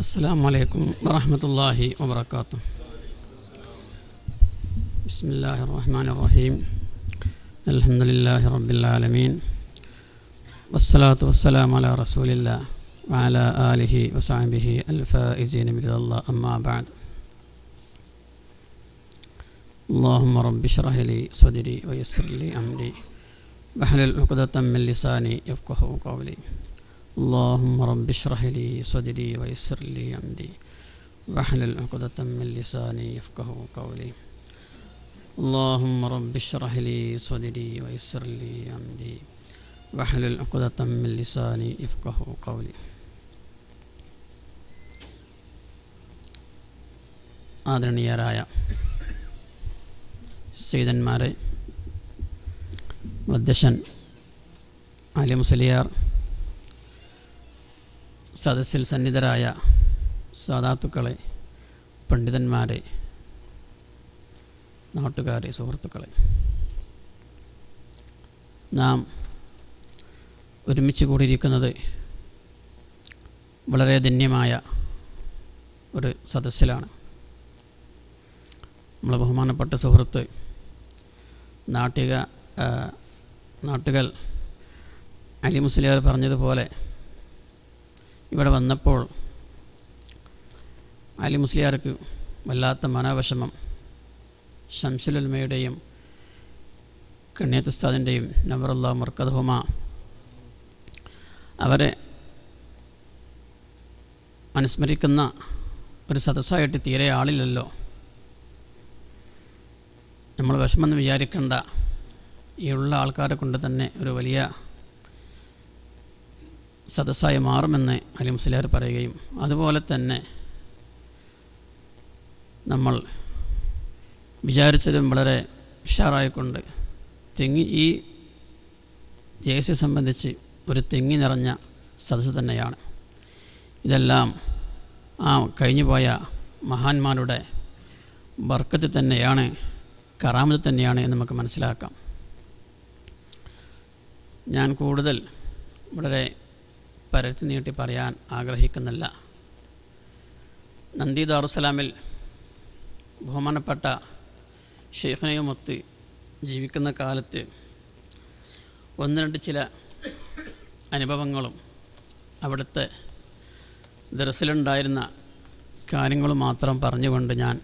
السلام عليكم ورحمة الله وبركاته. بسم الله الرحمن الرحيم. الحمد لله رب العالمين، والصلاة والسلام على رسول الله وعلى آله وصحبه الفائزين برضا الله، أما بعد. اللهم رب اشرح لي صدري ويسر لي أمري واحلل عقدة من لساني يفقهوا قولي. اللهم رب اشرح لي صدري ويسر لي أمري واحلل عقدة من لساني يفقهوا قولي. اللهم رب اشرح لي صدري ويسر لي أمري واحلل عقدة من لساني يفقهوا قولي. ആദരണീയരായ സയ്യിദന്മാരെ, അധ്യക്ഷൻ അലി മുസ്ലിയാർ, സദസ്സിൽ സന്നിധരായ സാദാത്തുക്കളെ, പണ്ഡിതന്മാരെ, നാട്ടുകാരെ, സുഹൃത്തുക്കളെ, നാം ഒരുമിച്ച് കൂടിയിരിക്കുന്നത് വളരെ ധന്യമായ ഒരു സദസ്സിലാണ്. നമ്മളെ ബഹുമാനപ്പെട്ട സുഹൃത്ത് നാട്ടുകൾ അലി മുസ്ലിയാർ പറഞ്ഞതുപോലെ ഇവിടെ വന്നപ്പോൾ അലി മുസ്ലിയാർക്ക് വല്ലാത്ത മനോവിഷമം ശംസുൽ ഉലമയുടെയും കണ്ണിയത്ത് ഉസ്താദിൻ്റെയും നവറുല്ലാഹ് മർക്കദഹുമ അവരെ അനുസ്മരിക്കുന്ന ഒരു സദസ്സായിട്ട് തീരെ ആളില്ലല്ലോ. നമ്മൾ വിഷമെന്ന് വിചാരിക്കേണ്ട, ഈ ഉള്ള ആൾക്കാരെ കൊണ്ട് തന്നെ ഒരു വലിയ സദസ്സായി മാറുമെന്ന് അലി മുസ്ലിയാർ പറയുകയും, അതുപോലെ തന്നെ നമ്മൾ വിചാരിച്ചതും വളരെ ഉഷാറായിക്കൊണ്ട് ഈ ജേസി സംബന്ധിച്ച് ഒരു തെങ്ങി നിറഞ്ഞ സദസ്സ് തന്നെയാണ്. ഇതെല്ലാം ആ കഴിഞ്ഞുപോയ മഹാന്മാരുടെ ബർക്കത്ത് തന്നെയാണ്, കറാമത്ത് തന്നെയാണ് എന്ന് നമുക്ക് മനസ്സിലാക്കാം. ഞാൻ കൂടുതൽ വളരെ പരത്തി നീട്ടി പറയാൻ ആഗ്രഹിക്കുന്നില്ല. നന്ദി ദാറുസ്സലാമിൽ ബഹുമാനപ്പെട്ട ഷെയ്ഖിനെയുമൊത്ത് ജീവിക്കുന്ന കാലത്ത് ഒന്ന് രണ്ട് ചില അനുഭവങ്ങളും അവിടുത്തെ ദർസിലുണ്ടായിരുന്ന കാര്യങ്ങളും മാത്രം പറഞ്ഞുകൊണ്ട് ഞാൻ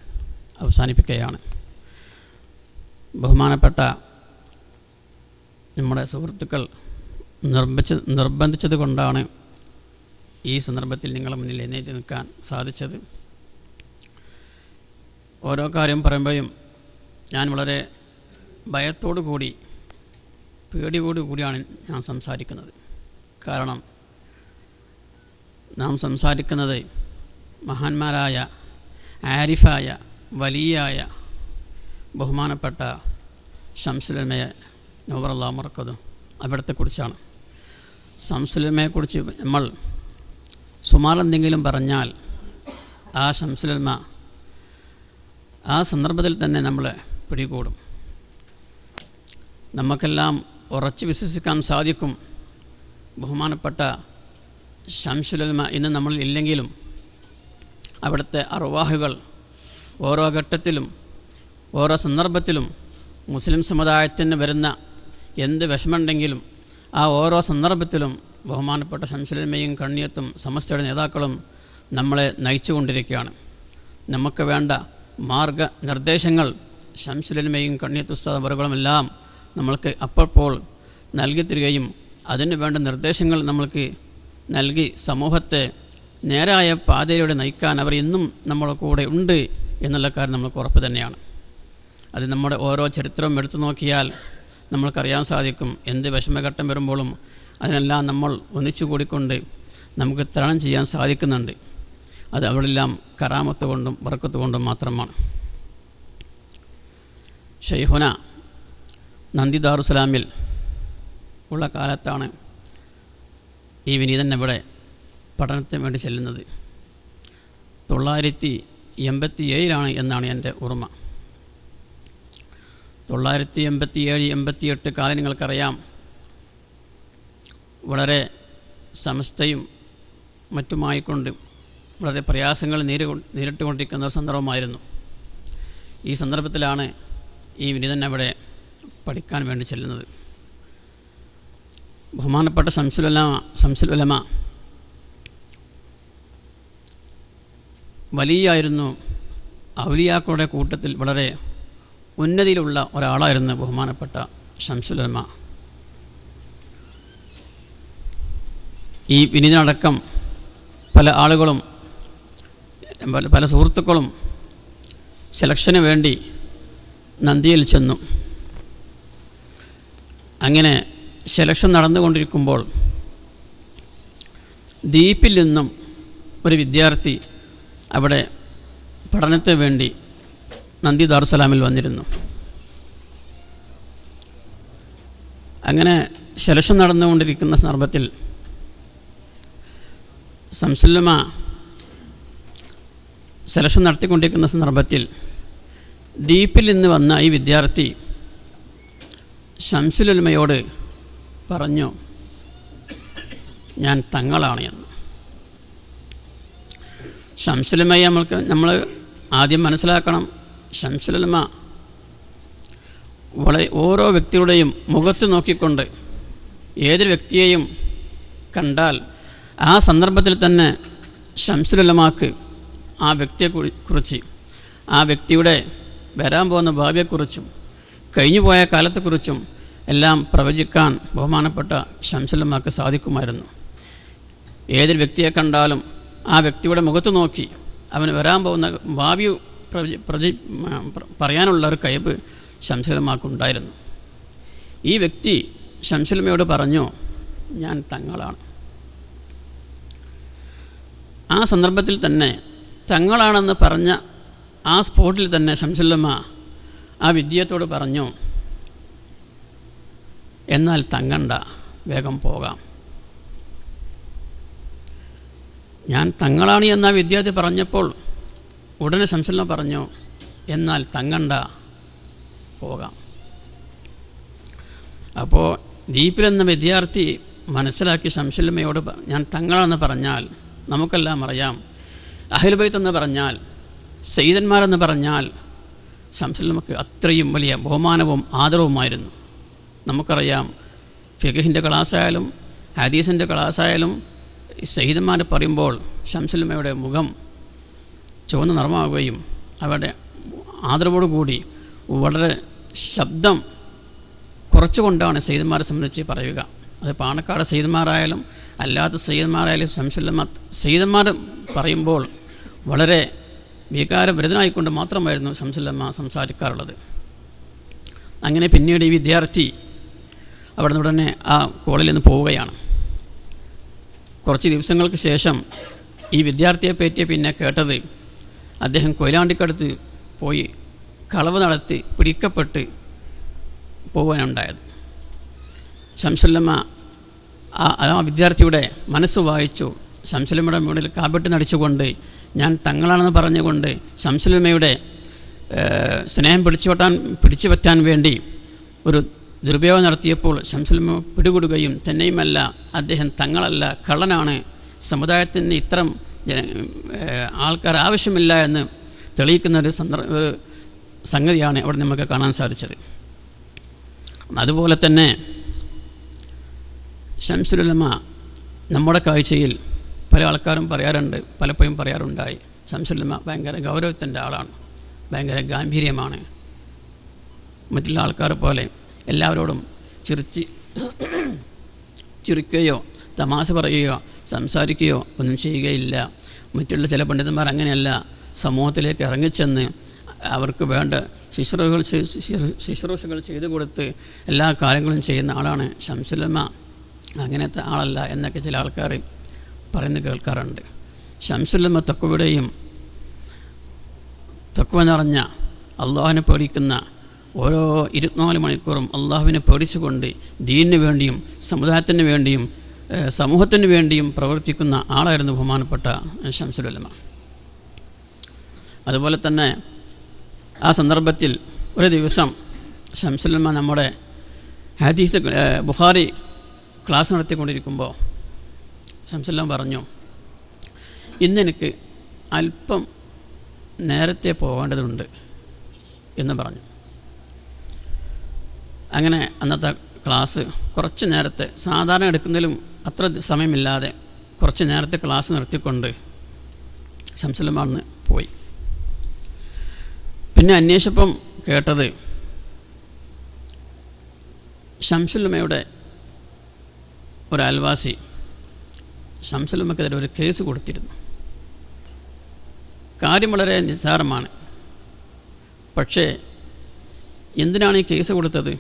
അവസാനിപ്പിക്കുകയാണ്. ബഹുമാനപ്പെട്ട നമ്മുടെ സുഹൃത്തുക്കൾ നിർബന്ധിച്ചത് കൊണ്ടാണ് ഈ സന്ദർഭത്തിൽ നിങ്ങളുടെ മുന്നിൽ എഴുന്നേറ്റ് നിൽക്കാൻ സാധിച്ചത്. ഓരോ കാര്യം പറയുമ്പോഴും ഞാൻ വളരെ ഭയത്തോടു കൂടി, പേടിയോടുകൂടിയാണ് ഞാൻ സംസാരിക്കുന്നത്. കാരണം നാം സംസാരിക്കുന്നത് മഹാന്മാരായ, ആരിഫായ, വലിയായ ബഹുമാനപ്പെട്ട ശംസുൽ ഉലമയെ നവറുല്ലാഹ് മർക്കദും അവിടത്തെക്കുറിച്ചാണ്. ശംസുൽ ഉലമയെക്കുറിച്ച് നമ്മൾ സുമാറെന്തെങ്കിലും പറഞ്ഞാൽ ആ ശംസുൽ ഉലമ ആ സന്ദർഭത്തിൽ തന്നെ നമ്മളെ പിടികൂടും. നമുക്കെല്ലാം ഉറച്ച് വിശ്വസിക്കാൻ സാധിക്കും, ബഹുമാനപ്പെട്ട ശംസുൽ ഉലമ ഇന്ന് നമ്മളിൽ ഇല്ലെങ്കിലും അവിടുത്തെ അർവാഹുകൾ ഓരോ ഘട്ടത്തിലും ഓരോ സന്ദർഭത്തിലും മുസ്ലിം സമുദായത്തിന് വരുന്ന എന്ത് വിഷമമുണ്ടെങ്കിലും ആ ഓരോ സന്ദർഭത്തിലും ബഹുമാനപ്പെട്ട ശംസുൽ ഉലമയും കണ്ണിയത്തും സമസ്തയുടെ നേതാക്കളും നമ്മളെ നയിച്ചുകൊണ്ടിരിക്കുകയാണ്. നമുക്ക് വേണ്ട മാർഗനിർദ്ദേശങ്ങൾ ശംസുൽ ഉലമയും കണ്ണിയത്ത് ഉസ്താദ് അവറുകളുമെല്ലാം നമ്മൾക്ക് അപ്പോൾ നൽകി തരികയും അതിന് വേണ്ട നിർദ്ദേശങ്ങൾ നമ്മൾക്ക് നൽകി സമൂഹത്തെ നേരായ പാതയിലൂടെ നയിക്കാൻ അവർ ഇന്നും നമ്മുടെ കൂടെ ഉണ്ട് എന്നുള്ള കാര്യം നമ്മൾക്ക് ഉറപ്പ് തന്നെയാണ്. അത് നമ്മുടെ ഓരോ ചരിത്രവും എടുത്തു നോക്കിയാൽ നമ്മൾക്കറിയാൻ സാധിക്കും. എന്ത് വിഷമഘട്ടം വരുമ്പോഴും അതിനെല്ലാം നമ്മൾ ഒന്നിച്ചു കൂടിക്കൊണ്ട് നമുക്ക് തരണം ചെയ്യാൻ സാധിക്കുന്നുണ്ട്. അത് അവരെല്ലാം കറാമത്ത് കൊണ്ടും ബർക്കത്ത് കൊണ്ടും മാത്രമാണ്. ഷെയ്ഖുന നന്ദി ദാറുസ്സലാമിൽ ഉള്ള കാലത്താണ് ഈ വിനീതൻ ഇവിടെ പഠനത്തിന് വേണ്ടി ചെല്ലുന്നത്. 987 എന്നാണ് എൻ്റെ ഓർമ്മ. 987-88 കാലം നിങ്ങൾക്കറിയാം. വളരെ സമസ്തയും മറ്റുമായിക്കൊണ്ട് വളരെ പ്രയാസങ്ങൾ നേരിട്ടുകൊണ്ടിരിക്കുന്ന ഒരു സന്ദർഭമായിരുന്നു. ഈ സന്ദർഭത്തിലാണ് ഈ വിനീതൻ അവിടെ പഠിക്കാൻ വേണ്ടി ചെല്ലുന്നത്. ബഹുമാനപ്പെട്ട ശംസുൽ ഉലമ വലിയായിരുന്നു. ഔലിയാക്കളുടെ കൂട്ടത്തിൽ വളരെ ഉന്നതിയിലുള്ള ഒരാളായിരുന്നു ബഹുമാനപ്പെട്ട ശംസുൽ ഉലമ. ഈ വിനീതനടക്കം പല ആളുകളും പല സുഹൃത്തുക്കളും സെലക്ഷന് വേണ്ടി നന്ദിയിൽ ചെന്നു. അങ്ങനെ സെലക്ഷൻ നടന്നുകൊണ്ടിരിക്കുമ്പോൾ ദ്വീപിൽ നിന്നും ഒരു വിദ്യാർത്ഥി അവിടെ പഠനത്തിന് വേണ്ടി നന്ദി ദാറുസലാമിൽ വന്നിരുന്നു. അങ്ങനെ സെലക്ഷൻ നടന്നുകൊണ്ടിരിക്കുന്ന സന്ദർഭത്തിൽ ശംസുൽ സെലക്ഷൻ നടത്തിക്കൊണ്ടിരിക്കുന്ന സന്ദർഭത്തിൽ ദ്വീപിൽ നിന്ന് വന്ന ഈ വിദ്യാർത്ഥി ശംസുൽ ഉലമയോട് പറഞ്ഞു, ഞാൻ തങ്ങളാണ് എന്ന്. ശംസുൽ ഉലമയെ നമ്മൾ ആദ്യം മനസ്സിലാക്കണം. ശംസുൽ ഉലമ ഓരോ വ്യക്തിയുടെയും മുഖത്ത് നോക്കിക്കൊണ്ട് ഏതൊരു വ്യക്തിയെയും കണ്ടാൽ ആ സന്ദർഭത്തിൽ തന്നെ ശംസുൽ ഉലമാക്ക് ആ വ്യക്തിയെക്കുറിച്ച്, ആ വ്യക്തിയുടെ വരാൻ പോകുന്ന ഭാവിയെക്കുറിച്ചും കഴിഞ്ഞു പോയ കാലത്തെക്കുറിച്ചും എല്ലാം പ്രവചിക്കാൻ ബഹുമാനപ്പെട്ട ശംസുൽ ഉലമാക്ക് സാധിക്കുമായിരുന്നു. ഏതൊരു വ്യക്തിയെ കണ്ടാലും ആ വ്യക്തിയുടെ മുഖത്ത് നോക്കി അവന് വരാൻ പോകുന്ന ഭാവി പറയാനുള്ള ഒരു കഴിവ് ശംസുൽ ഉലമാക്കുണ്ടായിരുന്നു. ഈ വ്യക്തി ശംസുൽ ഉലമയോട് പറഞ്ഞു, ഞാൻ തങ്ങളാണ്. ആ സന്ദർഭത്തിൽ തന്നെ തങ്ങളാണെന്ന് പറഞ്ഞ ആ സ്പോട്ടിൽ തന്നെ ശംസുൽ ഉലമ ആ വിദ്യാർത്ഥിയോട് പറഞ്ഞു, എന്നാൽ തങ്ങണ്ട, വേഗം പോകാം. ഞാൻ തങ്ങളാണ് എന്ന വിദ്യാർത്ഥി പറഞ്ഞപ്പോൾ ഉടനെ ശംസുൽ ഉലമ പറഞ്ഞു, എന്നാൽ തങ്ങണ്ട, പോകാം. അപ്പോൾ ദ്വീപിലെന്ന വിദ്യാർത്ഥി മനസ്സിലാക്കി ശംസുൽ ഉലമയോട് ഞാൻ തങ്ങളാണെന്ന് പറഞ്ഞാൽ നമുക്കെല്ലാം അറിയാം, അഹ്ലുൽ ബൈത്ത് എന്ന് പറഞ്ഞാൽ, സയ്യിദന്മാരെന്ന് പറഞ്ഞാൽ ശംസുൽ ഉലമക്ക് അത്രയും വലിയ ബഹുമാനവും ആദരവുമായിരുന്നു. നമുക്കറിയാം, ഫിഖഹിൻ്റെ ക്ലാസ്സായാലും ഹദീസിൻ്റെ ക്ലാസ്സായാലും സയ്യിദന്മാർ പറയുമ്പോൾ ശംസുൽ ഉലമയുടെ മുഖം ചുവന്ന നിറമാവുകയും അവരുടെ ആദരവോടുകൂടി വളരെ ശബ്ദം കുറച്ചുകൊണ്ടാണ് സയ്യിദന്മാരെ സംബന്ധിച്ച് പറയുക. അത് പാണക്കാട് സയ്യിദന്മാരായാലും അല്ലാത്ത സയ്യിദന്മാരായാലും ശംസുൽ ഉലമ സയ്യിദന്മാർ പറയുമ്പോൾ വളരെ വികാരഭരിതനായിക്കൊണ്ട് മാത്രമായിരുന്നു ശംസുൽ ഉലമ സംസാരിക്കാറുള്ളത്. അങ്ങനെ പിന്നീട് ഈ വിദ്യാർത്ഥി അവിടെ നിന്ന് ഉടനെ ആ കോളിൽ നിന്ന് പോവുകയാണ്. കുറച്ച് ദിവസങ്ങൾക്ക് ശേഷം ഈ വിദ്യാർത്ഥിയെ പറ്റി പിന്നെ കേട്ടത്, അദ്ദേഹം കൊയിലാണ്ടിക്കടുത്ത് പോയി കളവ് നടത്തി പിടിക്കപ്പെട്ട് പോകാനുണ്ടായത്. ശംസുൽ ഉലമ ആ വിദ്യാർത്ഥിയുടെ മനസ്സ് വായിച്ചു. ശംസുൽ ഉലമയുടെ മുന്നിൽ കാബെട്ട് നടിച്ചുകൊണ്ട് ഞാൻ തങ്ങളാണെന്ന് പറഞ്ഞുകൊണ്ട് ശംസുൽ ഉലമയുടെ സ്നേഹം പിടിച്ചു പറ്റാൻ വേണ്ടി ഒരു ദുരുപയോഗം നടത്തിയപ്പോൾ ശംസുൽ ഉലമ പിടികൂടുകയും തന്നെയുമല്ല, അദ്ദേഹം തങ്ങളല്ല, കള്ളനാണ്, സമുദായത്തിന് ഇത്തരം ആൾക്കാർ ആവശ്യമില്ല എന്ന് തെളിയിക്കുന്ന ഒരു സംഗതിയാണ് അവിടെ നമുക്ക് കാണാൻ സാധിച്ചത്. അതുപോലെ തന്നെ ശംസുൽ ഉലമ നമ്മുടെ കാഴ്ചയിൽ പല ആൾക്കാരും പറയാറുണ്ട്, പലപ്പോഴും പറയാറുണ്ടായി, ശംസുൽ ഉലമ ഭയങ്കര ഗൗരവത്തിൻ്റെ ആളാണ്, ഭയങ്കര ഗാംഭീര്യമാണ്, മറ്റുള്ള ആൾക്കാർ പോലെ എല്ലാവരോടും ചിരിക്കുകയോ തമാശ പറയുകയോ സംസാരിക്കുകയോ ഒന്നും ചെയ്യുകയില്ല. മറ്റുള്ള ചില പണ്ഡിതന്മാർ അങ്ങനെയല്ല, സമൂഹത്തിലേക്ക് ഇറങ്ങിച്ചെന്ന് അവർക്ക് വേണ്ട ശുശ്രൂഷകൾ ചെയ്തു കൊടുത്ത് എല്ലാ കാര്യങ്ങളും ചെയ്യുന്ന ആളാണ് ശംസുൽ ഉലമ. അങ്ങനത്തെ ആളല്ല എന്നൊക്കെ ചില ആൾക്കാർ പറയുന്നത് കേൾക്കാറുണ്ട്. ശംസുൽ ഉലമ തഖ്വയുടെയും തഖ്വ നിറഞ്ഞ അള്ളാഹുവിനെ പേടിക്കുന്ന ഓരോ 24 മണിക്കൂറും അള്ളാഹുവിനെ പേടിച്ചുകൊണ്ട് ദീനിന് വേണ്ടിയും സമുദായത്തിന് വേണ്ടിയും സമൂഹത്തിന് വേണ്ടിയും പ്രവർത്തിക്കുന്ന ആളായിരുന്നു ബഹുമാനപ്പെട്ട ശംസുൽ ഉലമ. അതുപോലെ തന്നെ ആ സന്ദർഭത്തിൽ ഒരു ദിവസം ശംസുൽ ഉലമ നമ്മുടെ ഹദീസ് ബുഖാരി ക്ലാസ് നടത്തിക്കൊണ്ടിരിക്കുമ്പോൾ ശംസുൽ ഉലമ പറഞ്ഞു, ഇന്നെനിക്ക് അല്പം നേരത്തെ പോകേണ്ടതുണ്ട് എന്ന് പറഞ്ഞു. അങ്ങനെ അന്നത്തെ ക്ലാസ് കുറച്ച് നേരത്തെ, സാധാരണ എടുക്കുന്നതിലും അത്ര സമയമില്ലാതെ കുറച്ച് നേരത്തെ ക്ലാസ് നിർത്തിക്കൊണ്ട് ശംസുലുലമ അന്ന് പോയി. പിന്നെ അന്വേഷിച്ചപ്പം കേട്ടത് ശംസുലുലമയുടെ ഒരു അയൽവാസി ശംസുലുലമക്കെതിരെ ഒരു കേസ് കൊടുത്തിരുന്നു. കാര്യം വളരെ നിസ്സാരമാണ്. പക്ഷേ എന്തിനാണ് ഈ കേസ് കൊടുത്തത്?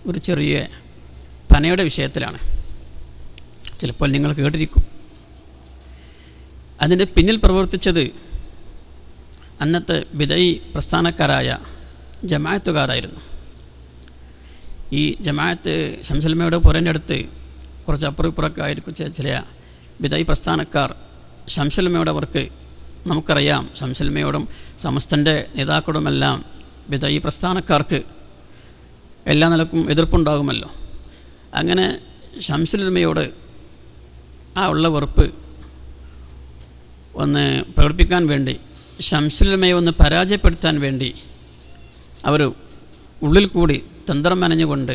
ഒരു ചെറിയ പനയുടെ വിഷയത്തിലാണ്. ചിലപ്പോൾ നിങ്ങൾ കേട്ടിരിക്കും. അതിൻ്റെ പിന്നിൽ പ്രവർത്തിച്ചത് അന്നത്തെ ബിദഈ പ്രസ്ഥാനക്കാരായ ജമാഅത്തുകാരായിരുന്നു. ഈ ജമാഅത്ത് ശംസുലുലമയുടെ പുരൻ്റെ അടുത്ത് കുറച്ച് അപ്പുറം ഇപ്പുറമൊക്കെ ആയിരിക്കും ചില ബിദഈ പ്രസ്ഥാനക്കാർ ശംസുലുലമയുടെ അവർക്ക് നമുക്കറിയാം, ശംസുലുലമയോടും സമസ്തൻ്റെ നേതാക്കളുമെല്ലാം ബിദഈ പ്രസ്ഥാനക്കാർക്ക് എല്ലാ നിലക്കും എതിർപ്പുണ്ടാകുമല്ലോ. അങ്ങനെ ശംസുലുലമയോട് ആ ഉള്ള വെറുപ്പ് ഒന്ന് പ്രകടിപ്പിക്കാൻ വേണ്ടി, ശംസുലുലമയെ ഒന്ന് പരാജയപ്പെടുത്താൻ വേണ്ടി അവർ ഉള്ളിൽ കൂടി തന്ത്രം മെനഞ്ഞുകൊണ്ട്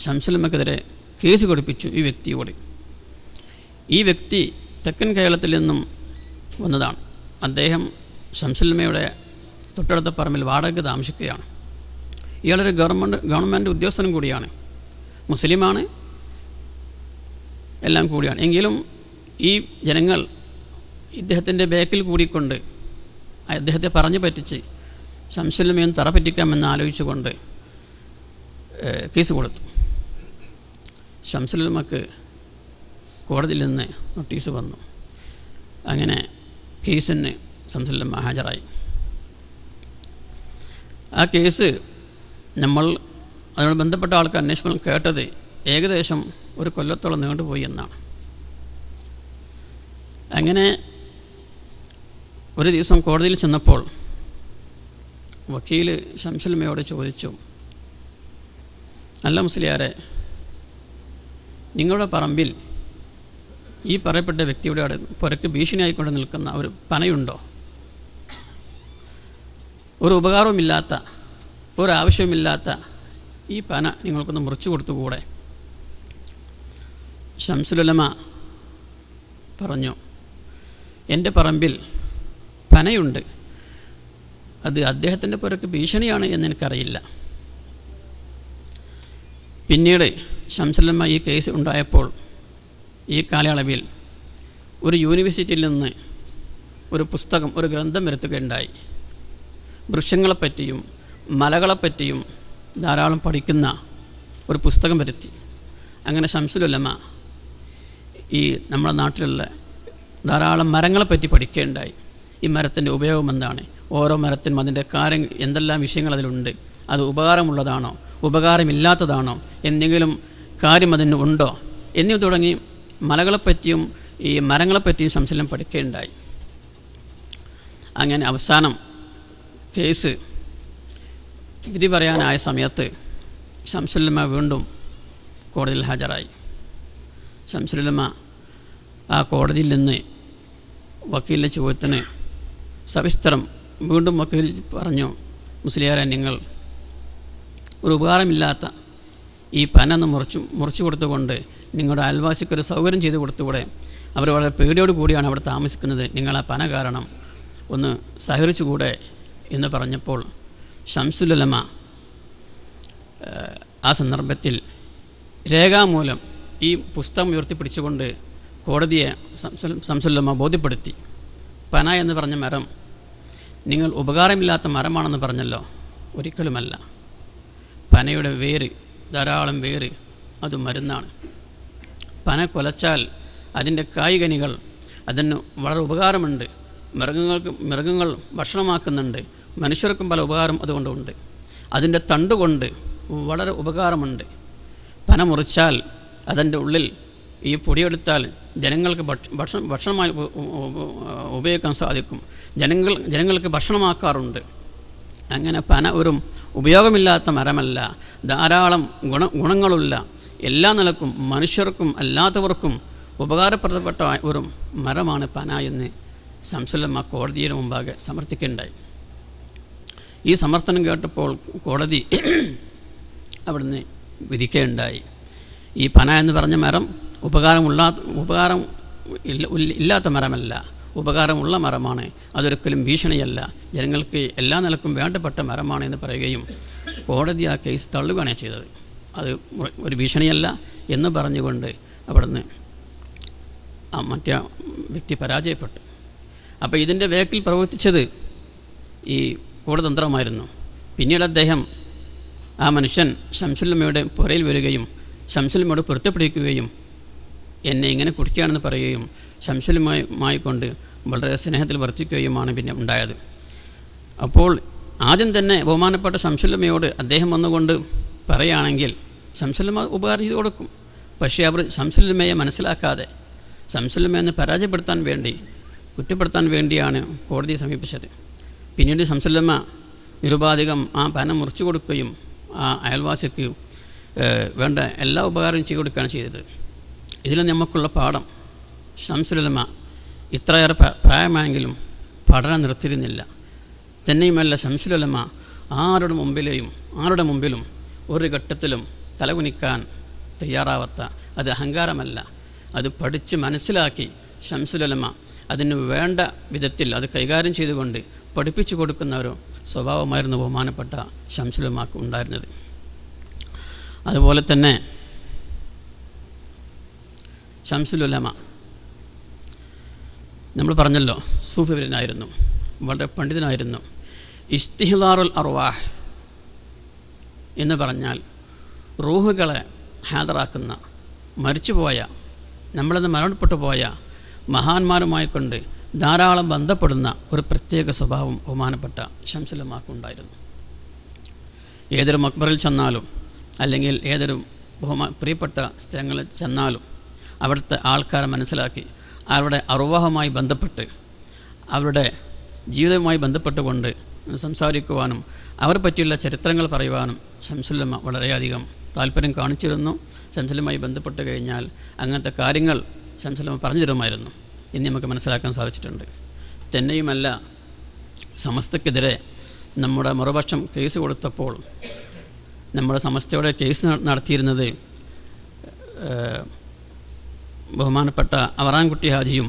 ശംസുലുലമക്കെതിരെ കേസ് കൊടുപ്പിച്ചു ഈ വ്യക്തിയോട്. ഈ വ്യക്തി തെക്കൻ കേരളത്തിൽ നിന്നും വന്നതാണ്. അദ്ദേഹം ശംസുലുലമയുടെ തൊട്ടടുത്ത പറമ്പിൽ വാടകയ്ക്ക് താമസിക്കുകയാണ്. ഇയാളൊരു ഗവൺമെൻറ് ഉദ്യോഗസ്ഥനും കൂടിയാണ്, മുസ്ലിമാണ്, എല്ലാം കൂടിയാണ്. എങ്കിലും ഈ ജനങ്ങൾ ഇദ്ദേഹത്തിൻ്റെ ബേക്കിൽ കൂടിക്കൊണ്ട് അദ്ദേഹത്തെ പറഞ്ഞു പറ്റിച്ച് ശംസുലുലമയൊന്ന് തറ പറ്റിക്കാമെന്ന് ആലോചിച്ചുകൊണ്ട് കേസ് കൊടുത്തു. ശംസുലുലമക്ക് കോടതിയിൽ നിന്ന് നോട്ടീസ് വന്നു. അങ്ങനെ കേസിന് ശംസുലുലമ ഹാജരായി. ആ കേസ് നമ്മൾ അതിനോട് ബന്ധപ്പെട്ട ആൾക്ക് അന്വേഷണം കേട്ടത് ഏകദേശം ഒരു കൊല്ലത്തോളം നീണ്ടുപോയി എന്നാണ്. അങ്ങനെ ഒരു ദിവസം കോടതിയിൽ ചെന്നപ്പോൾ വക്കീൽ ശംസുലുലമയോട് ചോദിച്ചു, അല്ല മുസ്ലിയാരെ, നിങ്ങളുടെ പറമ്പിൽ ഈ പറയപ്പെട്ട വ്യക്തിയുടെ പുരക്ക് ഭീഷണിയായിക്കൊണ്ട് നിൽക്കുന്ന ഒരു പനയുണ്ടോ? ഒരു ഉപകാരവുമില്ലാത്ത, ഒരാവശ്യവുമില്ലാത്ത ഈ പന നിങ്ങൾക്കൊന്ന് മുറിച്ചു കൊടുത്തുകൂടെ? ശംസുലുലമ പറഞ്ഞു, എൻ്റെ പറമ്പിൽ പനയുണ്ട്, അത് അദ്ദേഹത്തിൻ്റെ പുരക്ക് ഭീഷണിയാണ് എന്നെനിക്കറിയില്ല. പിന്നീട് ശംസുലുലമ ഈ കേസ് ഉണ്ടായപ്പോൾ ഈ കാലയളവിൽ ഒരു യൂണിവേഴ്സിറ്റിയിൽ നിന്ന് ഒരു പുസ്തകം, ഒരു ഗ്രന്ഥം വരുത്തുകയുണ്ടായി. വൃക്ഷങ്ങളെപ്പറ്റിയും മലകളെപ്പറ്റിയും ധാരാളം പഠിക്കുന്ന ഒരു പുസ്തകം വരുത്തി. അങ്ങനെ ശംസുലുലമ ഈ നമ്മുടെ നാട്ടിലുള്ള ധാരാളം മരങ്ങളെപ്പറ്റി പഠിക്കുകയുണ്ടായി. ഈ മരത്തിൻ്റെ ഉപയോഗം എന്താണ്, ഓരോ മരത്തിനും അതിൻ്റെ കാര്യം, എന്തെല്ലാം വിഷയങ്ങൾ അതിലുണ്ട്, അത് ഉപകാരമുള്ളതാണോ ഉപകാരമില്ലാത്തതാണോ, എന്തെങ്കിലും കാര്യം അതിന് ഉണ്ടോ എന്നിവ തുടങ്ങി മലകളെപ്പറ്റിയും ഈ മരങ്ങളെപ്പറ്റിയും ശംസുലുലമ പഠിക്കുകയുണ്ടായി. അങ്ങനെ അവസാനം കേസ് വിധി പറയാനായ സമയത്ത് ശംസുലുലമ വീണ്ടും കോടതിയിൽ ഹാജരായി. ശംസുലുലമ ആ കോടതിയിൽ നിന്ന് വക്കീലിൻ്റെ ചോദ്യത്തിന് സവിസ്തരം വീണ്ടും വക്കീൽ പറഞ്ഞു, മുസ്ലിയാരെ, നിങ്ങൾ ഒരു ഉപകാരമില്ലാത്ത ഈ പന ഒന്ന് മുറിച്ചു കൊടുത്തുകൊണ്ട് നിങ്ങളുടെ അയൽവാസിക്കൊരു സൗകര്യം ചെയ്ത് കൊടുത്തുകൂടെ? അവർ വളരെ പേടിയോട് കൂടിയാണ് അവിടെ താമസിക്കുന്നത്, നിങ്ങൾ ആ പന കാരണം ഒന്ന് സഹകരിച്ചുകൂടെ എന്ന് പറഞ്ഞപ്പോൾ ശംസുലുലമ ആ സന്ദർഭത്തിൽ രേഖാമൂലം ഈ പുസ്തകം ഉയർത്തിപ്പിടിച്ചുകൊണ്ട് കോടതിയെ ശംസുലുലമ ബോധ്യപ്പെടുത്തി. പന എന്ന് പറഞ്ഞ മരം നിങ്ങൾ ഉപകാരമില്ലാത്ത മരമാണെന്ന് പറഞ്ഞല്ലോ, ഒരിക്കലുമല്ല. പനയുടെ വേര്, ധാരാളം വേര്, അത് മരുന്നാണ്. പന കൊലച്ചാൽ അതിൻ്റെ കായ്കനികൾ അതിന് വളരെ ഉപകാരമുണ്ട്. മൃഗങ്ങൾ ഭക്ഷണമാക്കുന്നുണ്ട്, മനുഷ്യർക്കും പല ഉപകാരം അതുകൊണ്ടുണ്ട്. അതിൻ്റെ തണ്ട് കൊണ്ട് വളരെ ഉപകാരമുണ്ട്. പന മുറിച്ചാൽ അതിൻ്റെ ഉള്ളിൽ ഈ പൊടിയെടുത്താൽ ജനങ്ങൾക്ക് ഭക്ഷണമായി ഉപയോഗിക്കാൻ സാധിക്കും. ജനങ്ങൾക്ക് ഭക്ഷണമാക്കാറുണ്ട്. അങ്ങനെ പന ഒരു ഉപയോഗമില്ലാത്ത മരമല്ല, ധാരാളം ഗുണങ്ങളുള്ള, എല്ലാ നിലക്കും മനുഷ്യർക്കും അല്ലാത്തവർക്കും ഉപകാരപ്രദപ്പെട്ട ഒരു മരമാണ് പന എന്ന് ശംസുലമ്മ കോടതിയുടെ മുമ്പാകെ സമർത്ഥിക്കുകയുണ്ടായി. ഈ സമർത്ഥനം കേട്ടപ്പോൾ കോടതി അവിടുന്ന് വിധിക്കുകയുണ്ടായി. ഈ പന എന്ന് പറഞ്ഞ മരം ഉപകാരം ഇല്ലാത്ത മരമല്ല, ഉപകാരമുള്ള മരമാണ്. അതൊരിക്കലും ഭീഷണിയല്ല, ജനങ്ങൾക്ക് എല്ലാ നിലക്കും വേണ്ടപ്പെട്ട മരമാണ് എന്ന് പറയുകയും കോടതി ആ കേസ് തള്ളുകയാണ് ചെയ്തത്. അത് ഒരു ഭീഷണിയല്ല എന്ന് പറഞ്ഞുകൊണ്ട് അവിടുന്ന് ആ മറ്റേ വ്യക്തി പരാജയപ്പെട്ടു. അപ്പോൾ ഇതിൻ്റെ വേക്കിൽ പ്രവർത്തിച്ചത് ഈ കൂടതന്ത്രമായിരുന്നു. പിന്നീട് അദ്ദേഹം ആ മനുഷ്യൻ ശംസുലമ്മയുടെ പുറയിൽ വരികയും ശംസുലമ്മയോട് പൊരുത്തപ്പെടിക്കുകയും എന്നെ ഇങ്ങനെ കുടിക്കുകയാണെന്ന് പറയുകയും ശംസുലമ്മയുമായി കൊണ്ട് വളരെ സ്നേഹത്തിൽ വർത്തിക്കുകയുമാണ് പിന്നെ ഉണ്ടായത്. അപ്പോൾ ആദ്യം തന്നെ ബഹുമാനപ്പെട്ട ശംസുലമ്മയോട് അദ്ദേഹം വന്നുകൊണ്ട് പറയുകയാണെങ്കിൽ ശംസുലമ്മ ഉപകാരം ചെയ്ത് കൊടുക്കും. പക്ഷേ അവർ ശംസുലമ്മയെ മനസ്സിലാക്കാതെ ശംസുലമ്മയെ പരാജയപ്പെടുത്താൻ വേണ്ടി, കുറ്റപ്പെടുത്താൻ വേണ്ടിയാണ് കോടതിയെ സമീപിച്ചത്. പിന്നീട് ശംസുലമ്മ നിരുപാധികം ആ പന മുറിച്ചു കൊടുക്കുകയും ആ അയൽവാസിക്ക് വേണ്ട എല്ലാ ഉപകാരവും ചെയ്തു കൊടുക്കുകയാണ് ചെയ്തത്. ഇതിൽ നമുക്കുള്ള പാഠം, ശംസുലമ്മ ഇത്രയേറെ പ്രായമായെങ്കിലും പഠനം നിർത്തിയിരുന്നില്ല. തന്നെയുമല്ല, ശംസുലമ്മ ആരുടെ മുമ്പിലും ഒരു ഘട്ടത്തിലും തലകുനിക്കാൻ തയ്യാറാവാത്ത, അത് അഹങ്കാരമല്ല, അത് പഠിച്ച് മനസ്സിലാക്കി ശംസുലമ്മ അതിന് വേണ്ട വിധത്തിൽ അത് കൈകാര്യം ചെയ്തുകൊണ്ട് പഠിപ്പിച്ചു കൊടുക്കുന്ന ഒരു സ്വഭാവമായിരുന്നു ബഹുമാനപ്പെട്ട ശംസുലമ്മക്ക് ഉണ്ടായിരുന്നത്. അതുപോലെ തന്നെ ശംസുലമ്മ നമ്മൾ പറഞ്ഞല്ലോ സൂഫിവരനായിരുന്നു, വളരെ പണ്ഡിതനായിരുന്നു. ഇസ്തിഹ്ലാറുൽ അർവാഹ് എന്ന് പറഞ്ഞാൽ റൂഹുകളെ ഹാജറാക്കുന്ന, മരിച്ചുപോയ, നമ്മളെന്ന് മരണപ്പെട്ടു പോയ മഹാന്മാരുമായി കൊണ്ട് ധാരാളം ബന്ധപ്പെടുന്ന ഒരു പ്രത്യേക സ്വഭാവം ബഹുമാനപ്പെട്ട ശംസുലമ്മക്കുണ്ടായിരുന്നു. ഏതൊരു മക്ബറിൽ ചെന്നാലും അല്ലെങ്കിൽ ഏതൊരു പ്രിയപ്പെട്ട സ്ഥലങ്ങളിൽ ചെന്നാലും അവിടുത്തെ ആൾക്കാരെ മനസ്സിലാക്കി അവരുടെ അർവാഹുമായി ബന്ധപ്പെട്ട് അവരുടെ ജീവിതവുമായി ബന്ധപ്പെട്ടുകൊണ്ട് സംസാരിക്കുവാനും അവരെ പറ്റിയുള്ള ചരിത്രങ്ങൾ പറയുവാനും ശംസുലമ്മ വളരെയധികം താല്പര്യം കാണിച്ചിരുന്നു. ശംസുലമ്മയുമായി ബന്ധപ്പെട്ട് കഴിഞ്ഞാൽ അങ്ങനത്തെ കാര്യങ്ങൾ ശംസുലമ്മ പറഞ്ഞു തരുമായിരുന്നു എന്ന് നമുക്ക് മനസ്സിലാക്കാൻ സാധിച്ചിട്ടുണ്ട്. തന്നെയുമല്ല, സമസ്തക്കെതിരെ നമ്മുടെ മറുപക്ഷം കേസ് കൊടുത്തപ്പോൾ നമ്മുടെ സമസ്തയുടെ കേസ് നടത്തിയിരുന്നത് ബഹുമാനപ്പെട്ട അവറാൻകുട്ടി ഹാജിയും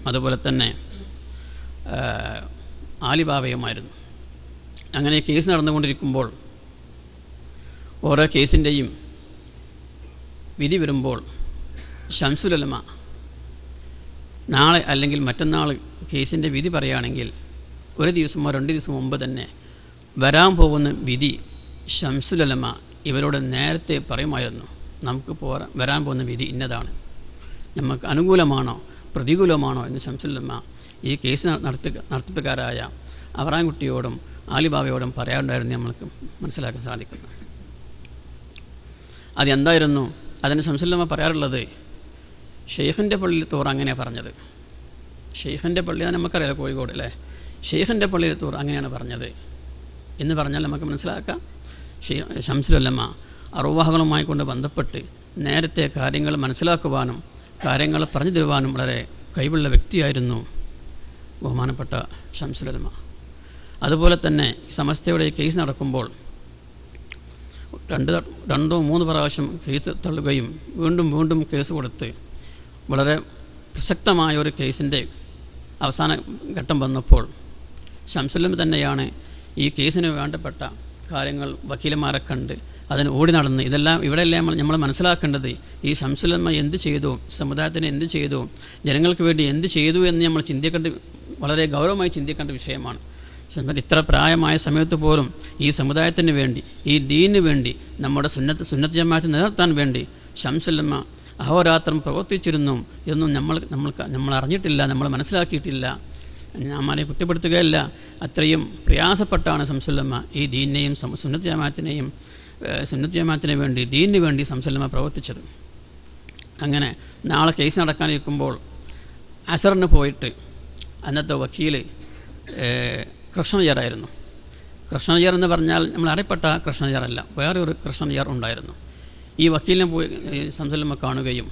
അതുപോലെ തന്നെ ആലിബാബയുമായിരുന്നു. അങ്ങനെ കേസ് നടന്നുകൊണ്ടിരിക്കുമ്പോൾ ഓരോ കേസിൻ്റെയും വിധി വരുമ്പോൾ ശംസുലമ്മ നാളെ അല്ലെങ്കിൽ മറ്റന്നാൾ കേസിൻ്റെ വിധി പറയുകയാണെങ്കിൽ ഒരു ദിവസമോ 2 ദിവസം മുമ്പ് തന്നെ വരാൻ പോകുന്ന വിധി ശംസുലമ്മ ഇവരോട് നേരത്തെ പറയുമായിരുന്നു. നമുക്ക് വരാൻ പോകുന്ന വിധി ഇന്നതാണ്, നമുക്ക് അനുകൂലമാണോ പ്രതികൂലമാണോ എന്ന് ശംസുലമ്മ ഈ കേസ് നടത്തിപ്പുകാരായ അവറാൻകുട്ടിയോടും ആലിബാബയോടും പറയാറുണ്ടായിരുന്നു. നമ്മൾക്ക് മനസ്സിലാക്കാൻ സാധിക്കുന്നു. അതെന്തായിരുന്നു? അതിന് ശംസുലമ്മ പറയാറുള്ളത്, ഷെയ്ഖിൻ്റെ പള്ളിയിൽ തൂർ അങ്ങനെ പറഞ്ഞത്. ഷെയ്ഖിൻ്റെ പള്ളി നമുക്കറിയാം, കോഴിക്കോട് അല്ലേ, ഷെയ്ഖിൻ്റെ പള്ളിയിൽ തൂർ അങ്ങനെയാണ് പറഞ്ഞത് എന്ന് പറഞ്ഞാൽ നമുക്ക് മനസ്സിലാക്കാം. ശംസുലമ്മ അർവാഹുകളുമായി കൊണ്ട് ബന്ധപ്പെട്ട് നേരത്തെ കാര്യങ്ങൾ മനസ്സിലാക്കുവാനും കാര്യങ്ങൾ പറഞ്ഞു തരുവാനും വളരെ കഴിവുള്ള വ്യക്തിയായിരുന്നു ബഹുമാനപ്പെട്ട ശംസുലമ്മ. അതുപോലെ തന്നെ സമസ്തയുടെ കേസ് നടക്കുമ്പോൾ 2-3 പ്രാവശ്യം കേസ് തള്ളുകയും വീണ്ടും കേസ് കൊടുത്ത് വളരെ പ്രസക്തമായ ഒരു കേസിൻ്റെ അവസാന ഘട്ടം വന്നപ്പോൾ ശംസുലമ്മ തന്നെയാണ് ഈ കേസിന് വേണ്ടപ്പെട്ട കാര്യങ്ങൾ വക്കീലന്മാരെ കണ്ട് അതിന് ഓടി നടന്ന് ഇവിടെയെല്ലാം നമ്മൾ മനസ്സിലാക്കേണ്ടത് ഈ ശംസുലമ്മ എന്ത് ചെയ്തു, സമുദായത്തിന് എന്ത് ചെയ്തു, ജനങ്ങൾക്ക് വേണ്ടി എന്ത് ചെയ്തു എന്ന് നമ്മൾ വളരെ ഗൗരവമായി ചിന്തിക്കേണ്ട വിഷയമാണ്. ഇത്ര പ്രായമായ സമയത്ത് പോലും ഈ സമുദായത്തിന് വേണ്ടി, ഈ ദീനിന് വേണ്ടി, നമ്മുടെ സുന്നത്ത് ജമാഅത്ത് നിലനിർത്താൻ വേണ്ടി ശംസുലമ്മ അഹോരാത്രം പ്രവർത്തിച്ചിരുന്നു എന്നും നമ്മൾ അറിഞ്ഞിട്ടില്ല, നമ്മൾ മനസ്സിലാക്കിയിട്ടില്ല. നമ്മളെ കുറ്റപ്പെടുത്തുകയല്ല, അത്രയും പ്രയാസപ്പെട്ടാണ് ശംസുലമ്മ ഈ ദീനിനെയും സുന്നത്ത് ജമാഅത്തിന് വേണ്ടി, ദീനിന് വേണ്ടി ശംസുലമ്മ പ്രവർത്തിച്ചത്. അങ്ങനെ നാളെ കേസ് നടക്കാനിരിക്കുമ്പോൾ അസറിന് പോയിട്ട് അന്നത്തെ വക്കീൽ കൃഷ്ണയ്യറായിരുന്നു. കൃഷ്ണയ്യർ എന്ന് പറഞ്ഞാൽ നമ്മൾ അറിയപ്പെട്ട കൃഷ്ണയ്യറല്ല, വേറെ ഒരു കൃഷ്ണയ്യർ ഉണ്ടായിരുന്നു. ഈ വക്കീലിനെ പോയി ശംസുലമ്മ കാണുകയും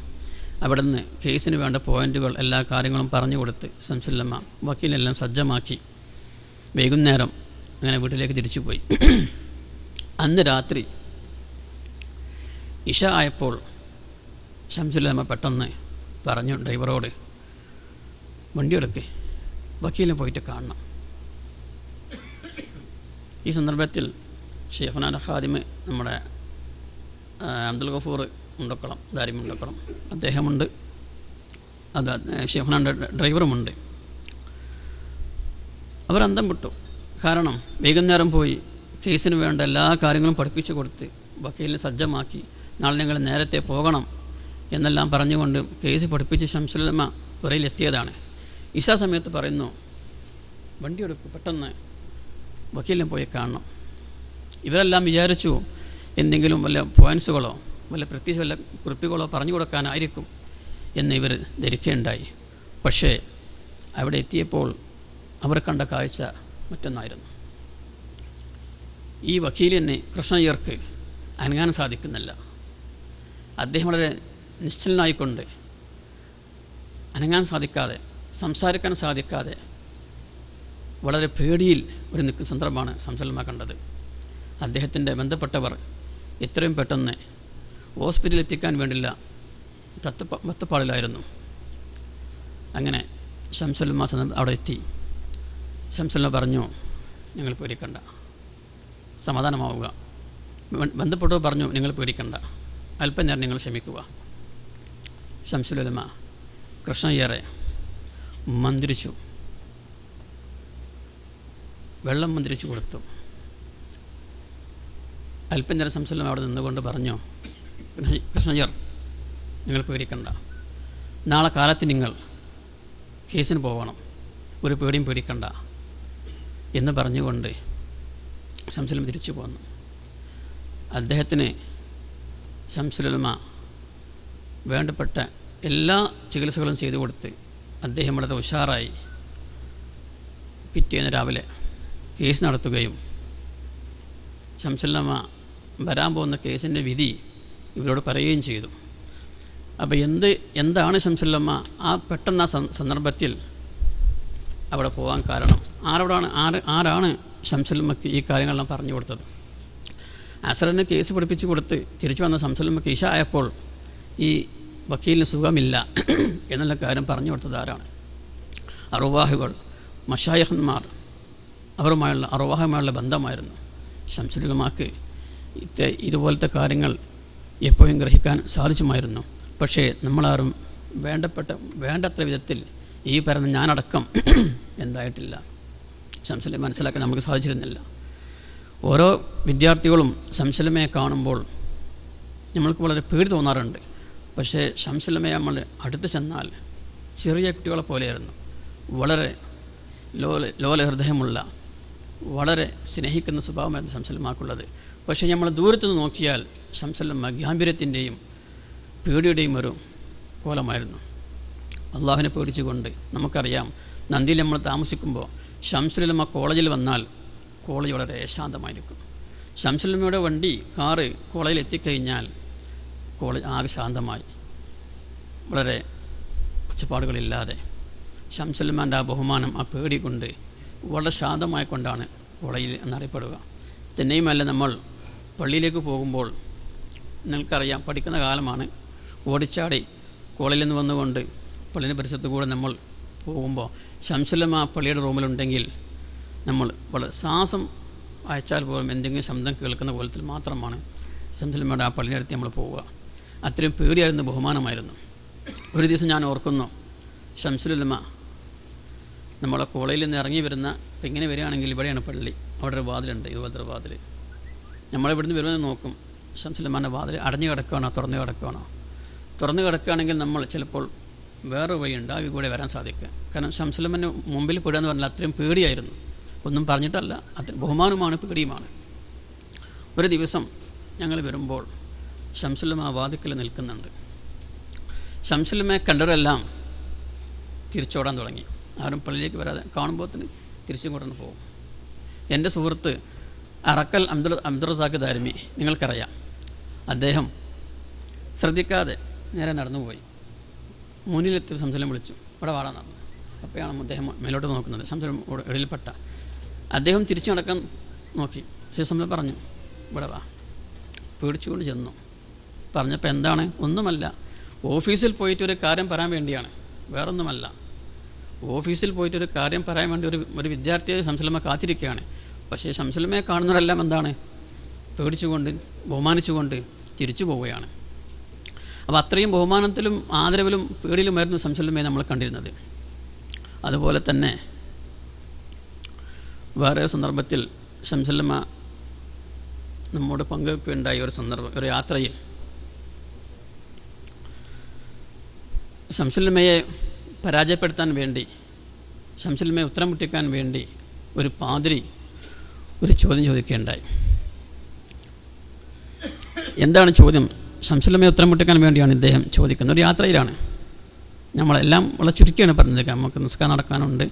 അവിടെ നിന്ന് കേസിന് വേണ്ട പോയിൻറ്റുകൾ എല്ലാ കാര്യങ്ങളും പറഞ്ഞു കൊടുത്ത് ശംസുല്ലമ്മ വക്കീലെല്ലാം സജ്ജമാക്കി വൈകുന്നേരം അങ്ങനെ വീട്ടിലേക്ക് തിരിച്ചു പോയി. അന്ന് രാത്രി ഇശ ആയപ്പോൾ ശംസുല്ലമ്മ പെട്ടെന്ന് പറഞ്ഞു ഡ്രൈവറോട്, വണ്ടിയെടുക്ക്, വക്കീലിനെ പോയിട്ട് കാണണം. ഈ സന്ദർഭത്തിൽ ഷെയ്ഖുനാൻ്റെ ഖാദിമ് നമ്മുടെ അബ്ദുൽ ഗഫൂർ മുണ്ടക്കുളം, ദാരി മുണ്ടക്കുളം അദ്ദേഹമുണ്ട്, അത് ഷെയ്ഖുനാൻ്റെ ഡ്രൈവറുമുണ്ട്. അവർ അന്തം വിട്ടു. കാരണം വൈകുന്നേരം പോയി കേസിന് വേണ്ട എല്ലാ കാര്യങ്ങളും പഠിപ്പിച്ചു കൊടുത്ത് വക്കീലിനെ സജ്ജമാക്കി നാളെ ഞങ്ങൾ നേരത്തെ പോകണം എന്നെല്ലാം പറഞ്ഞുകൊണ്ട് കേസ് പഠിപ്പിച്ച് ശംസുല്ലമ്മ പുറയിലെത്തിയതാണ്. ഇശാ സമയത്ത് പറയുന്നു, വണ്ടിയെടുക്കും, പെട്ടെന്ന് വക്കീലിനെ പോയി കാണണം. ഇവരെല്ലാം വിചാരിച്ചു എന്തെങ്കിലും വല്ല പോയിൻസുകളോ വല്ല പ്രത്യേകിച്ച് വല്ല കുറിപ്പുകളോ പറഞ്ഞു കൊടുക്കാനായിരിക്കും എന്ന് ഇവർ ധരിക്കുകയുണ്ടായി. പക്ഷേ അവിടെ എത്തിയപ്പോൾ അവർ കണ്ട കാഴ്ച മറ്റൊന്നായിരുന്നു. ഈ വക്കീലിന് കൃഷ്ണയ്യർക്ക് അനങ്ങാൻ സാധിക്കുന്നില്ല. അദ്ദേഹം വളരെ നിശ്ചലനായിക്കൊണ്ട് അനങ്ങാൻ സാധിക്കാതെ സംസാരിക്കാൻ സാധിക്കാതെ വളരെ പേടിയിൽ ഒരു നിൽക്കുന്ന സന്ദർഭമാണ് ശംസുല്ലമ്മ കണ്ടത്. അദ്ദേഹത്തിൻ്റെ ബന്ധപ്പെട്ടവർ എത്രയും പെട്ടെന്ന് ഹോസ്പിറ്റലിൽ എത്തിക്കാൻ വേണ്ടിയുള്ള വത്തപ്പാടിലായിരുന്നു. അങ്ങനെ ശംസുല്ലമ്മ അവിടെ എത്തി. ശംസുല്ലമ്മ പറഞ്ഞു, നിങ്ങൾ പേടിക്കണ്ട, സമാധാനമാവുക. ബന്ധപ്പെട്ടവർ പറഞ്ഞു, നിങ്ങൾ പേടിക്കണ്ട, അല്പം നേരം നിങ്ങൾ ക്ഷമിക്കുക. ശംസുല്ലമ്മ കൃഷ്ണയ്യരെ മന്ത്രിച്ചു, വെള്ളം മന്ത്രിച്ചു കൊടുത്തു. അല്പം നേരം ശംസുല്ലമ്മ അവിടെ നിന്നുകൊണ്ട് പറഞ്ഞു, കൃഷ്ണയ്യർ നിങ്ങൾ പേടിക്കണ്ട, നാളെ കാലത്ത് നിങ്ങൾ കേസിന് പോകണം, ഒരു പേടിയും പേടിക്കണ്ട എന്ന് പറഞ്ഞുകൊണ്ട് ശംസുല്ലമ്മ തിരിച്ചു പോന്നു. അദ്ദേഹത്തിന് ശംസുല്ലമ്മ വേണ്ടപ്പെട്ട എല്ലാ ചികിത്സകളും ചെയ്തു കൊടുത്ത് അദ്ദേഹം വളരെ ഉഷാറായി പിറ്റേന്ന് രാവിലെ കേസ് നടത്തുകയും ശംസുല്ലമ്മ വരാൻ പോകുന്ന കേസിൻ്റെ വിധി ഇവരോട് പറയുകയും ചെയ്തു. അപ്പോൾ എന്താണ് ശംസുല്ലമ്മ ആ പെട്ടെന്ന് ആ സന്ദർഭത്തിൽ അവിടെ പോകാൻ കാരണം? ആരാണ് ശംസുല്ലമ്മക്ക് ഈ കാര്യങ്ങളെല്ലാം പറഞ്ഞു കൊടുത്തത്? അസറിന് കേസ് പഠിപ്പിച്ച് കൊടുത്ത് തിരിച്ചു വന്ന ശംസുല്ലമ്മക്ക് ഇശ ആയപ്പോൾ ഈ വക്കീലിന് സുഖമില്ല എന്നുള്ള കാര്യം പറഞ്ഞു കൊടുത്തത് ആരാണ്? അറുവാഹുകൾ, മശായിഖന്മാർ, അവരുമായുള്ള അറുവാഹുമായുള്ള ബന്ധമായിരുന്നു. ശംസുല്ലമ്മക്ക് ഇതുപോലത്തെ കാര്യങ്ങൾ എപ്പോഴും ഗ്രഹിക്കാൻ സാധിച്ചുമായിരുന്നു. പക്ഷേ നമ്മളാരും വേണ്ടത്ര വിധത്തിൽ ഈ പറയുന്ന ഞാനടക്കം എന്തായിട്ടില്ല, ശംസുല്ലമ്മയെ മനസ്സിലാക്കാൻ നമുക്ക് സാധിച്ചിരുന്നില്ല. ഓരോ വിദ്യാർത്ഥികളും ശംസുല്ലമ്മയെ കാണുമ്പോൾ നമ്മൾക്ക് വളരെ പേടി തോന്നാറുണ്ട്. പക്ഷേ ശംസുല്ലമ്മയെ നമ്മൾ അടുത്ത് ചെന്നാൽ ചെറിയ കുട്ടികളെ പോലെയായിരുന്നു. വളരെ ലോല ഹൃദയമുള്ള, വളരെ സ്നേഹിക്കുന്ന സ്വഭാവമായിരുന്നു ശംസുല്ലമ്മക്കുള്ളത്. പക്ഷേ നമ്മൾ ദൂരത്തുനിന്ന് നോക്കിയാൽ ശംസുല്ലമ്മ ഗാംഭീര്യത്തിൻ്റെയും പേടിയുടെയും ഒരു കോലമായിരുന്നു. അള്ളാഹുവിനെ പേടിച്ചുകൊണ്ട് നമുക്കറിയാം, നന്ദിയിൽ നമ്മൾ താമസിക്കുമ്പോൾ ശംസുല്ലമ്മ കോളേജിൽ വന്നാൽ കോളേജ് വളരെ ശാന്തമായിരിക്കും. ശംസുല്ലമ്മയുടെ കാറ് കോളേജിൽ എത്തിക്കഴിഞ്ഞാൽ കോളേജ് ആകെ ശാന്തമായി, വളരെ ഒച്ചപ്പാടുകളില്ലാതെ. ശംസുല്ലമ്മൻ്റെ ആ ബഹുമാനം, ആ പേടി കൊണ്ട് വളരെ ശാന്തമായിക്കൊണ്ടാണ് കോളേജിൽ എന്നറിയപ്പെടുക. തന്നെയുമല്ല, നമ്മൾ പള്ളിയിലേക്ക് പോകുമ്പോൾ നിങ്ങൾക്കറിയാം, പഠിക്കുന്ന കാലമാണ്, ഓടിച്ചാടി കോളേജിൽ നിന്ന് വന്നുകൊണ്ട് പള്ളിയുടെ പരിസരത്ത് കൂടെ നമ്മൾ പോകുമ്പോൾ ശംസുല്ലമ്മ പള്ളിയുടെ റൂമിലുണ്ടെങ്കിൽ നമ്മൾ വളരെ ശ്വാസം അയച്ചാൽ പോലും എന്തെങ്കിലും ശബ്ദം കേൾക്കുന്ന പോലത്തിൽ മാത്രമാണ് ശംസുല്ലമ്മയുടെ ആ പള്ളിയുടെ അടുത്ത് നമ്മൾ പോവുക. അത്രയും പേടിയായിരുന്നു, ബഹുമാനമായിരുന്നു. ഒരു ദിവസം ഞാൻ ഓർക്കുന്നു, ശംസുല്ലമ്മ നമ്മളെ കോളേജിൽ നിന്ന് ഇറങ്ങി വരുന്ന, ഇപ്പം ഇങ്ങനെ വരികയാണെങ്കിൽ ഇവിടെയാണ് പള്ളി, അവിടെ ഒരു വാതിലുണ്ട്, ഇതുപോലത്തെ ഒരു വാതിൽ. നമ്മളിവിടുന്ന് വരുന്നത് നോക്കും, ശംസുല്ലമ്മൻ്റെ വാതിൽ അടഞ്ഞു കിടക്കുകയാണോ തുറന്നു കിടക്കുകയാണോ. തുറന്നു കിടക്കുകയാണെങ്കിൽ നമ്മൾ ചിലപ്പോൾ വേറെ വഴിയുണ്ട്, ആ വഴി കൂടെ വരാൻ സാധിക്കുക. കാരണം ശംസുല്ലമ്മൻ്റെ മുമ്പിൽ പെടുക എന്ന് പറഞ്ഞാൽ അത്രയും പേടിയായിരുന്നു. ഒന്നും പറഞ്ഞിട്ടല്ല, അത്ര ബഹുമാനമാണ്, പേടിയുമാണ്. ഒരു ദിവസം ഞങ്ങൾ വരുമ്പോൾ ശംസുല്ലമ്മ ആ വാതിക്കൽ നിൽക്കുന്നുണ്ട്. ശംസുല്ലമ്മയെ കണ്ടവരെല്ലാം തിരിച്ചോടാൻ തുടങ്ങി. ആരും പള്ളിയിലേക്ക് വരാതെ കാണുമ്പോൾ തന്നെ തിരിച്ചും കൊണ്ടു പോകും. എൻ്റെ സുഹൃത്ത് അറക്കൽ അബ്ദുറസാഖ് ദാരിമി, നിങ്ങൾക്കറിയാം, അദ്ദേഹം ശ്രദ്ധിക്കാതെ നേരെ നടന്നുപോയി. മുന്നിലെത്തി സംസലം വിളിച്ചു, ഇവിടെ വാടാന്ന് പറഞ്ഞു. അപ്പോഴാണ് അദ്ദേഹം മേലോട്ട് നോക്കുന്നത്. സംസലം ഇടയിൽപ്പെട്ട അദ്ദേഹം തിരിച്ചു നടക്കാൻ നോക്കി. സംസലം പറഞ്ഞു, ഇവിടെ വാ. പേടിച്ചുകൊണ്ട് ചെന്നു. പറഞ്ഞപ്പോൾ എന്താണ്? ഒന്നുമല്ല, ഓഫീസിൽ പോയിട്ടൊരു കാര്യം പറയാൻ വേണ്ടിയാണ്, വേറൊന്നുമല്ല. ഓഫീസിൽ പോയിട്ടൊരു കാര്യം പറയാൻ വേണ്ടി ഒരു വിദ്യാർത്ഥിയെ ശംസുലമ്മ കാത്തിരിക്കുകയാണ്. പക്ഷേ ശംസുലമ്മയെ കാണുന്നവരെല്ലാം എന്താണ്? പേടിച്ചുകൊണ്ട് ബഹുമാനിച്ചുകൊണ്ട് തിരിച്ചു പോവുകയാണ്. അപ്പോൾ അത്രയും ബഹുമാനത്തിലും ആദരവിലും പേടിയിലുമായിരുന്നു ശംസുലമ്മയെ നമ്മൾ കണ്ടിരുന്നത്. അതുപോലെ തന്നെ വേറെ സന്ദർഭത്തിൽ ശംസുലമ്മ നമ്മോട് പങ്കുവെക്കുകയുണ്ടായ ഒരു യാത്രയിൽ ശംസുലമ്മയെ പരാജയപ്പെടുത്താൻ വേണ്ടി, ശംസുലമ്മയെ ഉത്തരം മുട്ടിക്കാൻ വേണ്ടി ഒരു പാതിരി ഒരു ചോദ്യം ചോദിക്കുകയുണ്ടായി. എന്താണ് ചോദ്യം? ശംസുലമ്മയെ ഉത്തരം മുട്ടിക്കാൻ വേണ്ടിയാണ് ഇദ്ദേഹം ചോദിക്കുന്നത്. ഒരു യാത്രയിലാണ്. നമ്മളെല്ലാം വളരെ ചുരുക്കിയാണ് പറഞ്ഞത്. നമുക്ക് നിസ്കാരം നടക്കാനുണ്ട്,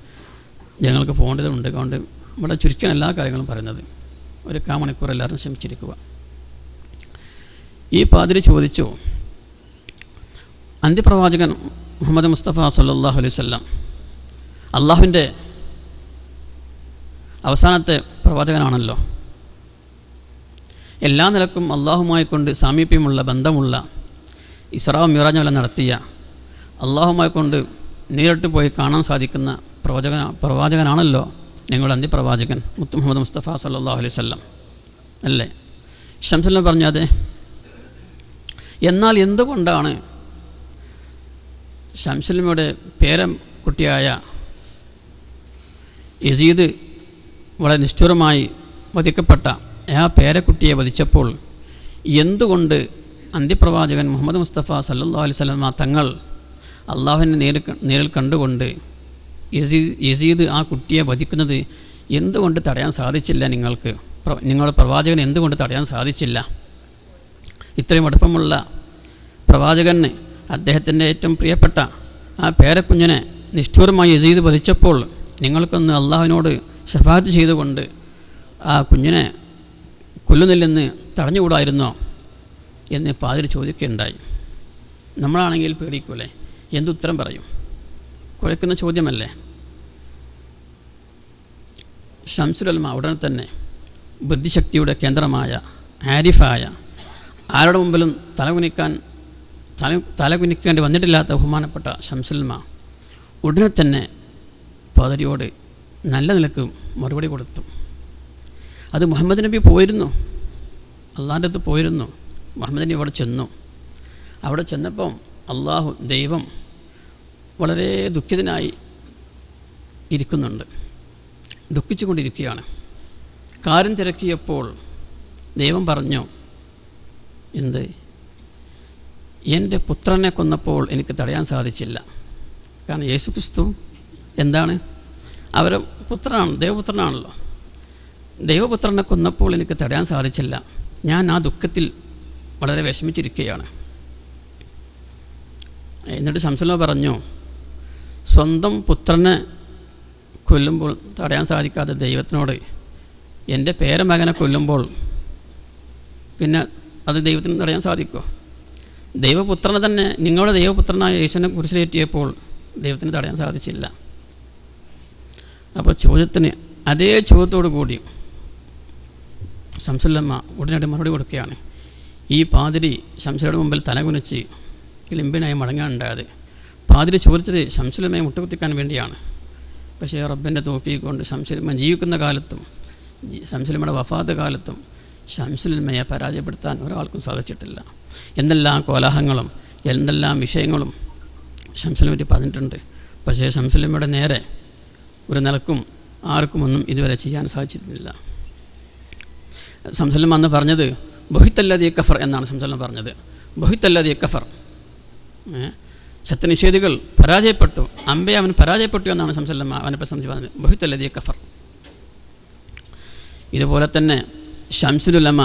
ജനങ്ങൾക്ക് പോകേണ്ടതുണ്ട്. അതുകൊണ്ട് വളരെ ചുരുക്കിയാണ് എല്ലാ കാര്യങ്ങളും പറയുന്നത്. ഒരു 1/4 മണിക്കൂർ എല്ലാവരും ശ്രമിച്ചിരിക്കുക. ഈ പാതിരി ചോദിച്ചു, അന്ത്യപ്രവാചകൻ മുഹമ്മദ് മുസ്തഫ സല്ലല്ലാഹു അലൈഹി വസല്ലം അള്ളാഹുവിൻ്റെ അവസാനത്തെ പ്രവാചകനാണല്ലോ. എല്ലാ നിലക്കും അള്ളാഹുമായി കൊണ്ട് സാമീപ്യമുള്ള ബന്ധമുള്ള ഇസ്രാ മിറാജുമെല്ലാം നടത്തിയ, അള്ളാഹുമായി കൊണ്ട് നേരിട്ട് പോയി കാണാൻ സാധിക്കുന്ന പ്രവാചകനാണല്ലോ നിങ്ങളുടെ അന്ത്യപ്രവാചകൻ മുഹമ്മദ് മുസ്തഫ സല്ലല്ലാഹു അലൈഹി വസല്ലം അല്ലേ? ശംസുലമ്മ പറഞ്ഞു, അതെ. എന്നാൽ എന്തുകൊണ്ടാണ് ശംസുലമ്മയുടെ പേരക്കുട്ടിയായ യസീദ് വളരെ നിഷ്ഠുരമായി വധിക്കപ്പെട്ട ആ പേരക്കുട്ടിയെ വധിച്ചപ്പോൾ എന്തുകൊണ്ട് അന്ത്യപ്രവാചകൻ മുഹമ്മദ് മുസ്തഫ സല്ലല്ലാഹു അലൈഹി വസല്ലം തങ്ങൾ അള്ളാഹുവിനെ നേരിൽ കണ്ടുകൊണ്ട് യസീദ് ആ കുട്ടിയെ വധിക്കുന്നത് എന്തുകൊണ്ട് തടയാൻ സാധിച്ചില്ല? നിങ്ങളുടെ പ്രവാചകൻ എന്തുകൊണ്ട് തടയാൻ സാധിച്ചില്ല? ഇത്രയും അടുപ്പമുള്ള പ്രവാചകന് അദ്ദേഹത്തിൻ്റെ ഏറ്റവും പ്രിയപ്പെട്ട ആ പേരക്കുഞ്ഞിനെ നിഷ്ഠൂരമായി യസീദ് വധിച്ചപ്പോൾ നിങ്ങൾക്കൊന്ന് അള്ളാഹുവിനോട് ശഫാഅത്ത് ചെയ്തുകൊണ്ട് ആ കുഞ്ഞിനെ കൊല്ലുന്നില്ലെന്ന് തടഞ്ഞുകൂടായിരുന്നോ എന്ന് പാതിരി ചോദിക്കുകയുണ്ടായി. നമ്മളാണെങ്കിൽ പേടിക്കൂലേ? എന്തുത്തരം പറയും? കുഴക്കുന്ന ചോദ്യമല്ലേ? ശംസുലമ്മ ഉടനെ തന്നെ ബുദ്ധിശക്തിയുടെ കേന്ദ്രമായ ആരിഫായ, ആരുടെ മുമ്പിലും തലകുനിക്കേണ്ടി വന്നിട്ടില്ലാത്ത ബഹുമാനപ്പെട്ട ശംസുലമ്മ ഉടനെ തന്നെ പാതിരിയോട് നല്ല നിലക്ക് മറുപടി കൊടുത്തു. അത് മുഹമ്മദ് നബി പോയിരുന്നു, അള്ളാൻ്റെ അടുത്ത് പോയിരുന്നു. മുഹമ്മദ് നബി അവിടെ ചെന്നു. അവിടെ ചെന്നപ്പം ദൈവം വളരെ ദുഃഖിതനായി ഇരിക്കുന്നുണ്ട്, ദുഃഖിച്ചു കൊണ്ടിരിക്കുകയാണ്. കാര്യം തിരക്കിയപ്പോൾ ദൈവം പറഞ്ഞു, എന്ത്? എൻ്റെ പുത്രനെ കൊന്നപ്പോൾ എനിക്ക് തടയാൻ സാധിച്ചില്ല. കാരണം യേശു ക്രിസ്തു എന്താണ്? അവരെ പുത്രനാണ്, ദൈവപുത്രനാണല്ലോ. ദൈവപുത്രനെ കൊന്നപ്പോൾ എനിക്ക് തടയാൻ സാധിച്ചില്ല. ഞാൻ ആ ദുഃഖത്തിൽ വളരെ വിഷമിച്ചിരിക്കുകയാണ്. എന്നിട്ട് ശംസുലമ്മ പറഞ്ഞു, സ്വന്തം പുത്രനെ കൊല്ലുമ്പോൾ തടയാൻ സാധിക്കാത്ത ദൈവത്തിനോട് എൻ്റെ പേരമകനെ കൊല്ലുമ്പോൾ പിന്നെ അത് ദൈവത്തിന് തടയാൻ സാധിക്കുമോ? ദൈവപുത്രനെ തന്നെ, നിങ്ങളുടെ ദൈവപുത്രനായ യേശുവിനെ കുരിശിലേറ്റിയപ്പോൾ ദൈവത്തിന് തടയാൻ സാധിച്ചില്ല. അപ്പോൾ ചോദ്യത്തിന് അതേ ചോദ്യത്തോടു കൂടി ശംസുലമ്മ ഉടനടി മറുപടി കൊടുക്കുകയാണ്. ഈ പാതിരി ശംസുലയുടെ മുമ്പിൽ തലകുനിച്ച് കിളിമ്പിനായി മടങ്ങാനുണ്ടായത്. പാതിരി ചോദിച്ചത് ശംസുലമ്മയെ മുട്ടുകുത്തിക്കാൻ വേണ്ടിയാണ്. പക്ഷേ റബ്ബിൻ്റെ തൗഫീഖ് കൊണ്ട് ശംസുലമ്മ ജീവിക്കുന്ന കാലത്തും ശംസുലമ്മയുടെ വഫാത്ത് കാലത്തും ശംസുലമ്മയെ പരാജയപ്പെടുത്താൻ ഒരാൾക്കും സാധിച്ചിട്ടില്ല. എന്തെല്ലാം കോലാഹലങ്ങളും എന്തെല്ലാം വിഷയങ്ങളും ശംസുലമ്മയെ പറഞ്ഞിട്ടുണ്ട്. പക്ഷേ ശംസുലമ്മയുടെ നേരെ ഒരു നിലക്കും ആർക്കും ഒന്നും ഇതുവരെ ചെയ്യാൻ സാധിച്ചിട്ടില്ല. ശംസുലമ്മ അന്ന് പറഞ്ഞത് ബുഹിത്തല്ലദീ കഫർ എന്നാണ് ശംസുലമ്മ പറഞ്ഞത്. ബുഹിത്തല്ലദീ കഫർ, സത്യനിഷേധികൾ പരാജയപ്പെട്ടു, അമ്പയെ അവൻ പരാജയപ്പെട്ടു എന്നാണ് ശംസുലമ്മ അവനെ പ്രസംഗിച്ച് പറഞ്ഞത്. ബുഹിത്തല്ലദീ കഫർ. ഇതുപോലെ തന്നെ ശംസുലുലമ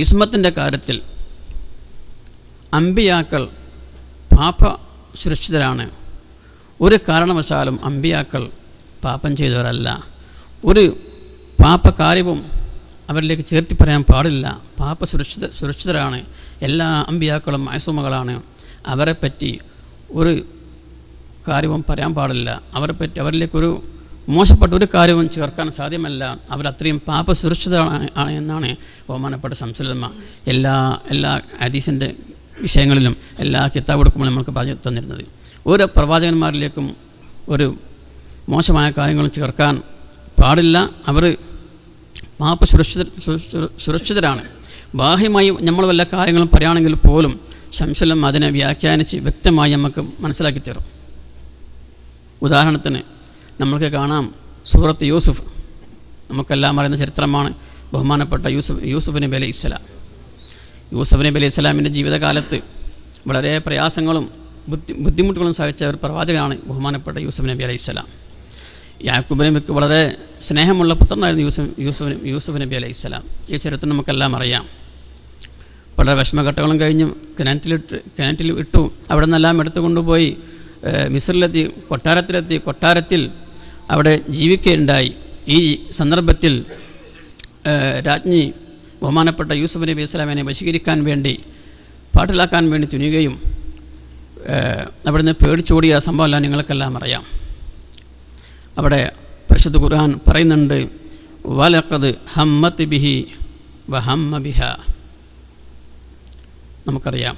ഇസ്മത്തിൻ്റെ കാര്യത്തിൽ അമ്പിയാക്കൾ പാപ സുരക്ഷിതരാണ്. ഒരു കാരണവശാലും അമ്പിയാക്കൾ പാപം ചെയ്തവരല്ല. ഒരു പാപകാര്യവും അവരിലേക്ക് ചേർത്തി പറയാൻ പാടില്ല. സുരക്ഷിതരാണ്. എല്ലാ അമ്പിയാക്കളും മഅസൂമുകളാണ്. അവരെപ്പറ്റി ഒരു കാര്യവും പറയാൻ പാടില്ല. അവരിലേക്കൊരു മോശപ്പെട്ട ഒരു കാര്യവും ചേർക്കാൻ സാധ്യമല്ല. അവരത്രയും പാപസുരക്ഷിതരാണ് എന്നാണ് ബഹുമാനപ്പെട്ട ശംസുൽ എല്ലാ ഹദീസിൻ്റെ വിഷയങ്ങളിലും എല്ലാ കിതാബ് കൊടുക്കുമ്പോൾ നമ്മൾക്ക് പറഞ്ഞു തന്നിരുന്നത്. ഓരോ പ്രവാചകന്മാരിലേക്കും ഒരു മോശമായ കാര്യങ്ങളും ചേർക്കാൻ പാടില്ല. അവർ സുരക്ഷിതരാണ്. ബാഹ്യമായി നമ്മൾ വല്ല കാര്യങ്ങളും പറയുകയാണെങ്കിൽ പോലും ശംസുൽ അതിനെ വ്യാഖ്യാനിച്ച് വ്യക്തമായി നമുക്ക് മനസ്സിലാക്കി തരും. ഉദാഹരണത്തിന് നമ്മൾക്ക് കാണാം സൂറത്ത് യൂസുഫ്. നമുക്കെല്ലാം അറിയുന്ന ചരിത്രമാണ്. ബഹുമാനപ്പെട്ട യൂസുഫ് നബി അലൈഹി ഇസ്ലാം. യൂസുഫ് നബി അലൈഹി ഇസ്ലാമിൻ്റെ ജീവിതകാലത്ത് വളരെ പ്രയാസങ്ങളും ബുദ്ധിമുട്ടുകളും സഹിച്ച ഒരു പ്രവാചകനാണ് ബഹുമാനപ്പെട്ട യൂസുഫ് നബി അലൈഹി ഇസ്ലാം. യാക്കൂബ് നബിക്ക് വളരെ സ്നേഹമുള്ള പുത്രനായിരുന്നു യൂസുഫ് നബി അലൈഹി ഇസ്ലാം. ഈ ചരിത്രം നമുക്കെല്ലാം അറിയാം. വളരെ വിഷമഘട്ടങ്ങളും കഴിഞ്ഞ് കിണറ്റിൽ ഇട്ടു. അവിടെ നിന്നെല്ലാം എടുത്തുകൊണ്ടുപോയി മിസ്രിലെത്തി, കൊട്ടാരത്തിൽ അവിടെ ജീവിക്കുകയുണ്ടായി. ഈ സന്ദർഭത്തിൽ രാജ്ഞി ബഹുമാനപ്പെട്ട യൂസുഫ് നബി ഇസ്ലാമിനെ വശീകരിക്കാൻ വേണ്ടി, പാട്ടിലാക്കാൻ വേണ്ടി തുനിയുകയും അവിടെ നിന്ന് പേടിച്ചോടിയ സംഭവമെല്ലാം നിങ്ങൾക്കെല്ലാം അറിയാം. അവിടെ പരിശുദ്ധ ഖുർആൻ പറയുന്നുണ്ട്, വലഖദ് ഹമ്മത് ബിഹി വഹമ്മ ബിഹ. നമുക്കറിയാം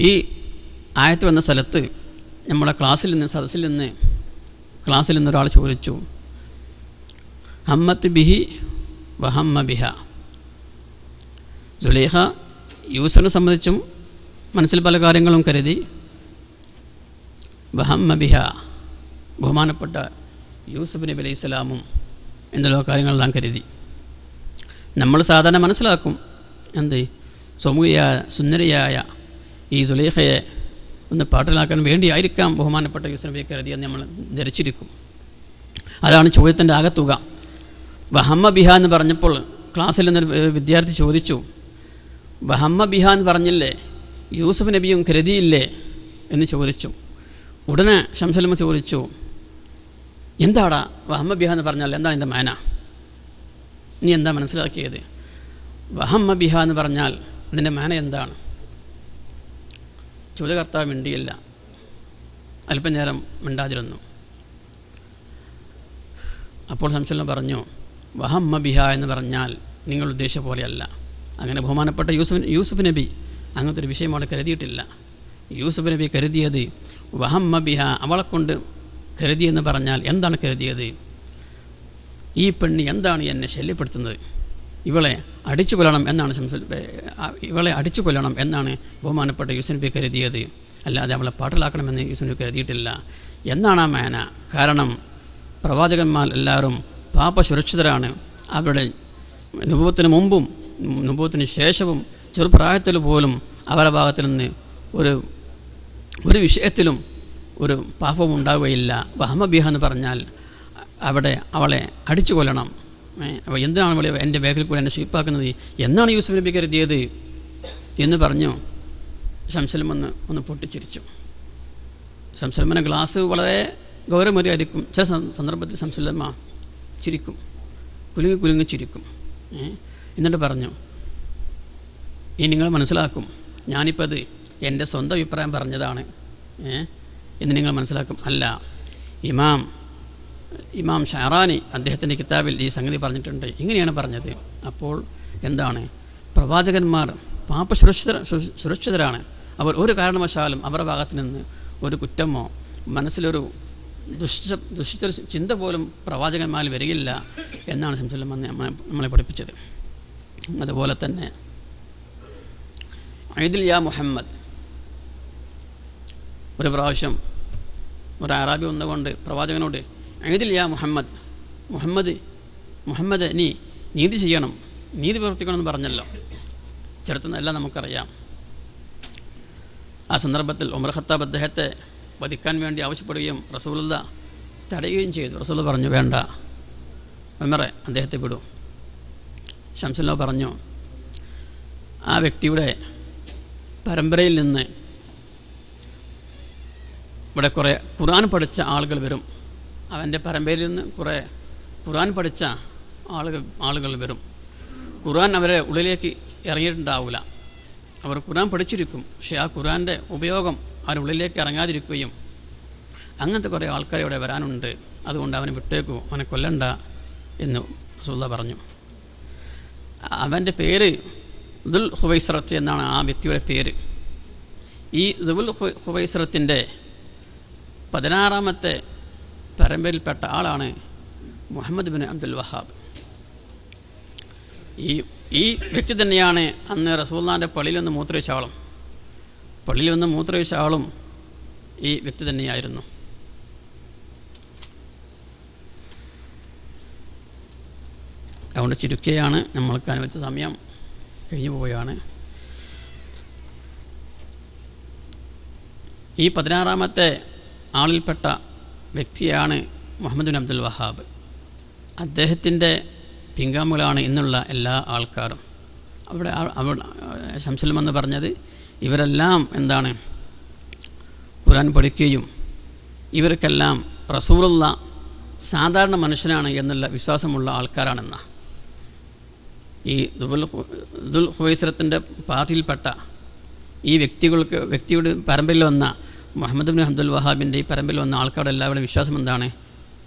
ഈ ആയത്ത് വന്ന സ്ഥലത്ത് നമ്മുടെ സദസ്സിൽ നിന്ന് ഒരാൾ ചോദിച്ചു, ഹമ്മത്ത് ബിഹി വഹമ്മ ബിഹ. സുലൈഖ യൂസുഫിനെ സംബന്ധിച്ചും മനസ്സിൽ പല കാര്യങ്ങളും കരുതി. വഹമ്മ ബിഹ ബഹുമാനപ്പെട്ട യൂസുഫ് നബി അലൈഹി സ്വലാമും എന്തെല്ലോ കാര്യങ്ങളെല്ലാം കരുതി. നമ്മൾ സാധാരണ മനസ്സിലാക്കും, എന്ത് സുന്ദരിയായ ഈ സുലൈഖയെ ഒന്ന് പാട്ടിലാക്കാൻ വേണ്ടിയായിരിക്കാം ബഹുമാനപ്പെട്ട യൂസുഫ് നബിയെ കരുതിയെന്ന് നമ്മൾ ധരിച്ചിരിക്കും. അതാണ് ചോദ്യത്തിൻ്റെ ആകത്തുക. വഹമ്മ ബിഹ എന്ന് പറഞ്ഞപ്പോൾ ക്ലാസ്സിൽ നിന്നൊരു വിദ്യാർത്ഥി ചോദിച്ചു, വഹമ്മ ബിഹ എന്ന് പറഞ്ഞില്ലേ, യൂസുഫ് നബിയും കരുതിയില്ലേ എന്ന് ചോദിച്ചു. ഉടനെ ശംസുൽ ചോദിച്ചു, എന്താടാ വഹമ്മ ബിഹ എന്ന് പറഞ്ഞാൽ എന്താണ് എൻ്റെ മാന? നീ എന്താ മനസ്സിലാക്കിയത്? വഹമ്മ ബിഹ എന്ന് പറഞ്ഞാൽ അതിൻ്റെ മാന എന്താണ്? ചോദ്യകർത്താവ് മിണ്ടിയില്ല. അല്പം നേരം മിണ്ടാതിരുന്നു. അപ്പോൾ ശംസുൽ പറഞ്ഞു, വഹമ്മ ബിഹ എന്ന് പറഞ്ഞാൽ നിങ്ങൾ ഉദ്ദേശിച്ച പോലെയല്ല. അങ്ങനെ ബഹുമാനപ്പെട്ട യൂസുഫ് നബി അങ്ങനത്തെ ഒരു വിഷയം അവിടെ കരുതിയിട്ടില്ല. യൂസുഫ് നബി കരുതിയത് വഹമ്മ ബിഹ, അവളെ കൊണ്ട് കരുതിയെന്ന് പറഞ്ഞാൽ എന്താണ് കരുതിയത്? ഈ പെണ്ണ് എന്താണ് എന്നെ ശല്യപ്പെടുത്തുന്നത്? ഇവളെ അടിച്ചു കൊല്ലണം എന്നാണ് ബഹുമാനപ്പെട്ട യൂസുഫ് നബി കരുതിയത്. അല്ലാതെ അവളെ പാട്ടിലാക്കണമെന്ന് യൂസുഫ് നബി കരുതിയിട്ടില്ല എന്നാണ് ആ മേന. കാരണം പ്രവാചകന്മാർ എല്ലാവരും പാപസുരക്ഷിതരാണ്. അവരുടെ നുബുവത്തിന് മുമ്പും നുബുവത്തിന് ശേഷവും ചെറുപ്രായത്തിൽ പോലും അവരുടെ ഭാഗത്തിൽ നിന്ന് ഒരു വിഷയത്തിലും ഒരു പാപവും ഉണ്ടാവുകയില്ല. വഹമ്മ ബിഹ എന്ന് പറഞ്ഞാൽ അവളെ അടിച്ചു കൊല്ലണം. അപ്പോൾ എന്തിനാണ് അവളെ എൻ്റെ ബാക്കിൽ കൂടെ എന്നെ ഷീപ്പാക്കുന്നത് എന്നാണ് യൂസുഫ് നബി കരുതിയത് എന്ന് പറഞ്ഞു. ശംസുൽ ഒന്ന് പൊട്ടിച്ചിരിച്ചു. ശംസുൽ ഗ്ലാസ് വളരെ ഗൗരവമേറിയായിരിക്കും. ചില സന്ദർഭത്തിൽ ശംസുൽ ചിരിക്കും, കുലുങ്ങി ചിരിക്കും. എന്നിട്ട് പറഞ്ഞു, ഇനി നിങ്ങൾ മനസ്സിലാക്കും ഞാനിപ്പോൾ അത് എൻ്റെ സ്വന്തം അഭിപ്രായം പറഞ്ഞതാണ് എന്ന് നിങ്ങൾ മനസ്സിലാക്കും. അല്ല, ഇമാം ഷാറാനി അദ്ദേഹത്തിൻ്റെ കിതാബിൽ ഈ സംഗതി പറഞ്ഞിട്ടുണ്ട്. ഇങ്ങനെയാണ് പറഞ്ഞത്. അപ്പോൾ എന്താണ്, പ്രവാചകന്മാർ സുരക്ഷിതരാണ്. അവർ ഒരു കാരണവശാലും അവരുടെ ഭാഗത്ത് നിന്ന് ഒരു കുറ്റമോ മനസ്സിലൊരു ദുഷിച്ച ചിന്ത പോലും പ്രവാചകന്മാരിൽ വരികയില്ല എന്നാണ് ശംസുൽ നമ്മളെ പഠിപ്പിച്ചത്. അതുപോലെ തന്നെ ഐദിൽ യാ മുഹമ്മദ്, ഒരു പ്രാവശ്യം ഒരു അറാബി വന്നുകൊണ്ട് പ്രവാചകനോട് ഐദിൽ യാ മുഹമ്മദ് നീ നീതി ചെയ്യണം, നീതി പ്രവർത്തിക്കണമെന്ന് പറഞ്ഞല്ലോ. ചരിത്രം എല്ലാം നമുക്കറിയാം. ആ സന്ദർഭത്തിൽ ഉമർ ഖത്താബ് അദ്ദേഹത്തെ വധിക്കാൻ വേണ്ടി ആവശ്യപ്പെടുകയും റസൂലുള്ളാ തടയുകയും ചെയ്തു. റസൂലുള്ളാ പറഞ്ഞു, വേണ്ട ഉമറെ, അദ്ദേഹത്തെ വിടൂ. ശംസുൽ പറഞ്ഞു, ആ വ്യക്തിയുടെ പരമ്പരയിൽ നിന്ന് ഇവിടെ കുറേ ഖുർആൻ പഠിച്ച ആളുകൾ വരും. അവൻ്റെ പരമ്പരയിൽ നിന്ന് കുറേ ഖുർആൻ പഠിച്ച ആളുകൾ വരും. ഖുർആൻ അവരെ ഉള്ളിലേക്ക് ഇറങ്ങിയിട്ടുണ്ടാവില്ല. അവർ ഖുർആൻ പഠിച്ചിരിക്കും, പക്ഷേ ആ ഖുർആൻ്റെ ഉപയോഗം അവനുള്ളിലേക്ക് ഇറങ്ങാതിരിക്കുകയും അങ്ങനത്തെ കുറേ ആൾക്കാർ ഇവിടെ വരാനുണ്ട്, അതുകൊണ്ട് അവനെ വിട്ടേക്കൂ, അവനെ കൊല്ലണ്ട എന്ന് റസൂലുള്ളാഹി പറഞ്ഞു. അവൻ്റെ പേര് ദുൽ ഹുവൈസ്റത്ത് എന്നാണ് ആ വ്യക്തിയുടെ പേര്. ഈ ദുൽ ഹുവൈസ്റത്തിൻ്റെ 16ാമത്തെ പരമ്പരയിൽപ്പെട്ട ആളാണ് മുഹമ്മദ് ബിൻ അബ്ദുൽ വഹാബ്. ഈ വ്യക്തി തന്നെയാണ് അന്ന് റസൂലുള്ളാഹിൻ്റെ പള്ളിയിൽ നിന്ന് മൂത്രമൊഴിച്ച ആളും ഈ വ്യക്തി തന്നെയായിരുന്നു. അതുകൊണ്ട് ചുരുക്കുകയാണ്, നമ്മൾക്ക് അനുവദിച്ച സമയം കഴിഞ്ഞു പോവുകയാണ്. ഈ 16ാമത്തെ ആളിൽപ്പെട്ട വ്യക്തിയാണ് മുഹമ്മദ് ബിൻ അബ്ദുൽ വഹാബ്. അദ്ദേഹത്തിൻ്റെ പിൻഗാമികളാണ് ഇന്നുള്ള എല്ലാ ആൾക്കാരും. അവിടെ ശംസുൽ എന്ന് പറഞ്ഞത് ഇവരെല്ലാം എന്താണ്, ഖുർആൻ പഠിക്കുകയും ഇവർക്കെല്ലാം റസൂലുള്ള സാധാരണ മനുഷ്യനാണ് എന്നുള്ള വിശ്വാസമുള്ള ആൾക്കാരാണെന്ന ഈ ദുൽ ഹുവൈസ്റത്തിൻ്റെ പാർട്ടിയിൽപ്പെട്ട ഈ വ്യക്തിയുടെ പരമ്പരയിൽ വന്ന മുഹമ്മദ് ബിൻ അബ്ദുൽ വഹാബിൻ്റെ ഈ പരമ്പരയിൽ വന്ന ആൾക്കാരുടെ എല്ലാവരുടെയും വിശ്വാസം എന്താണ്?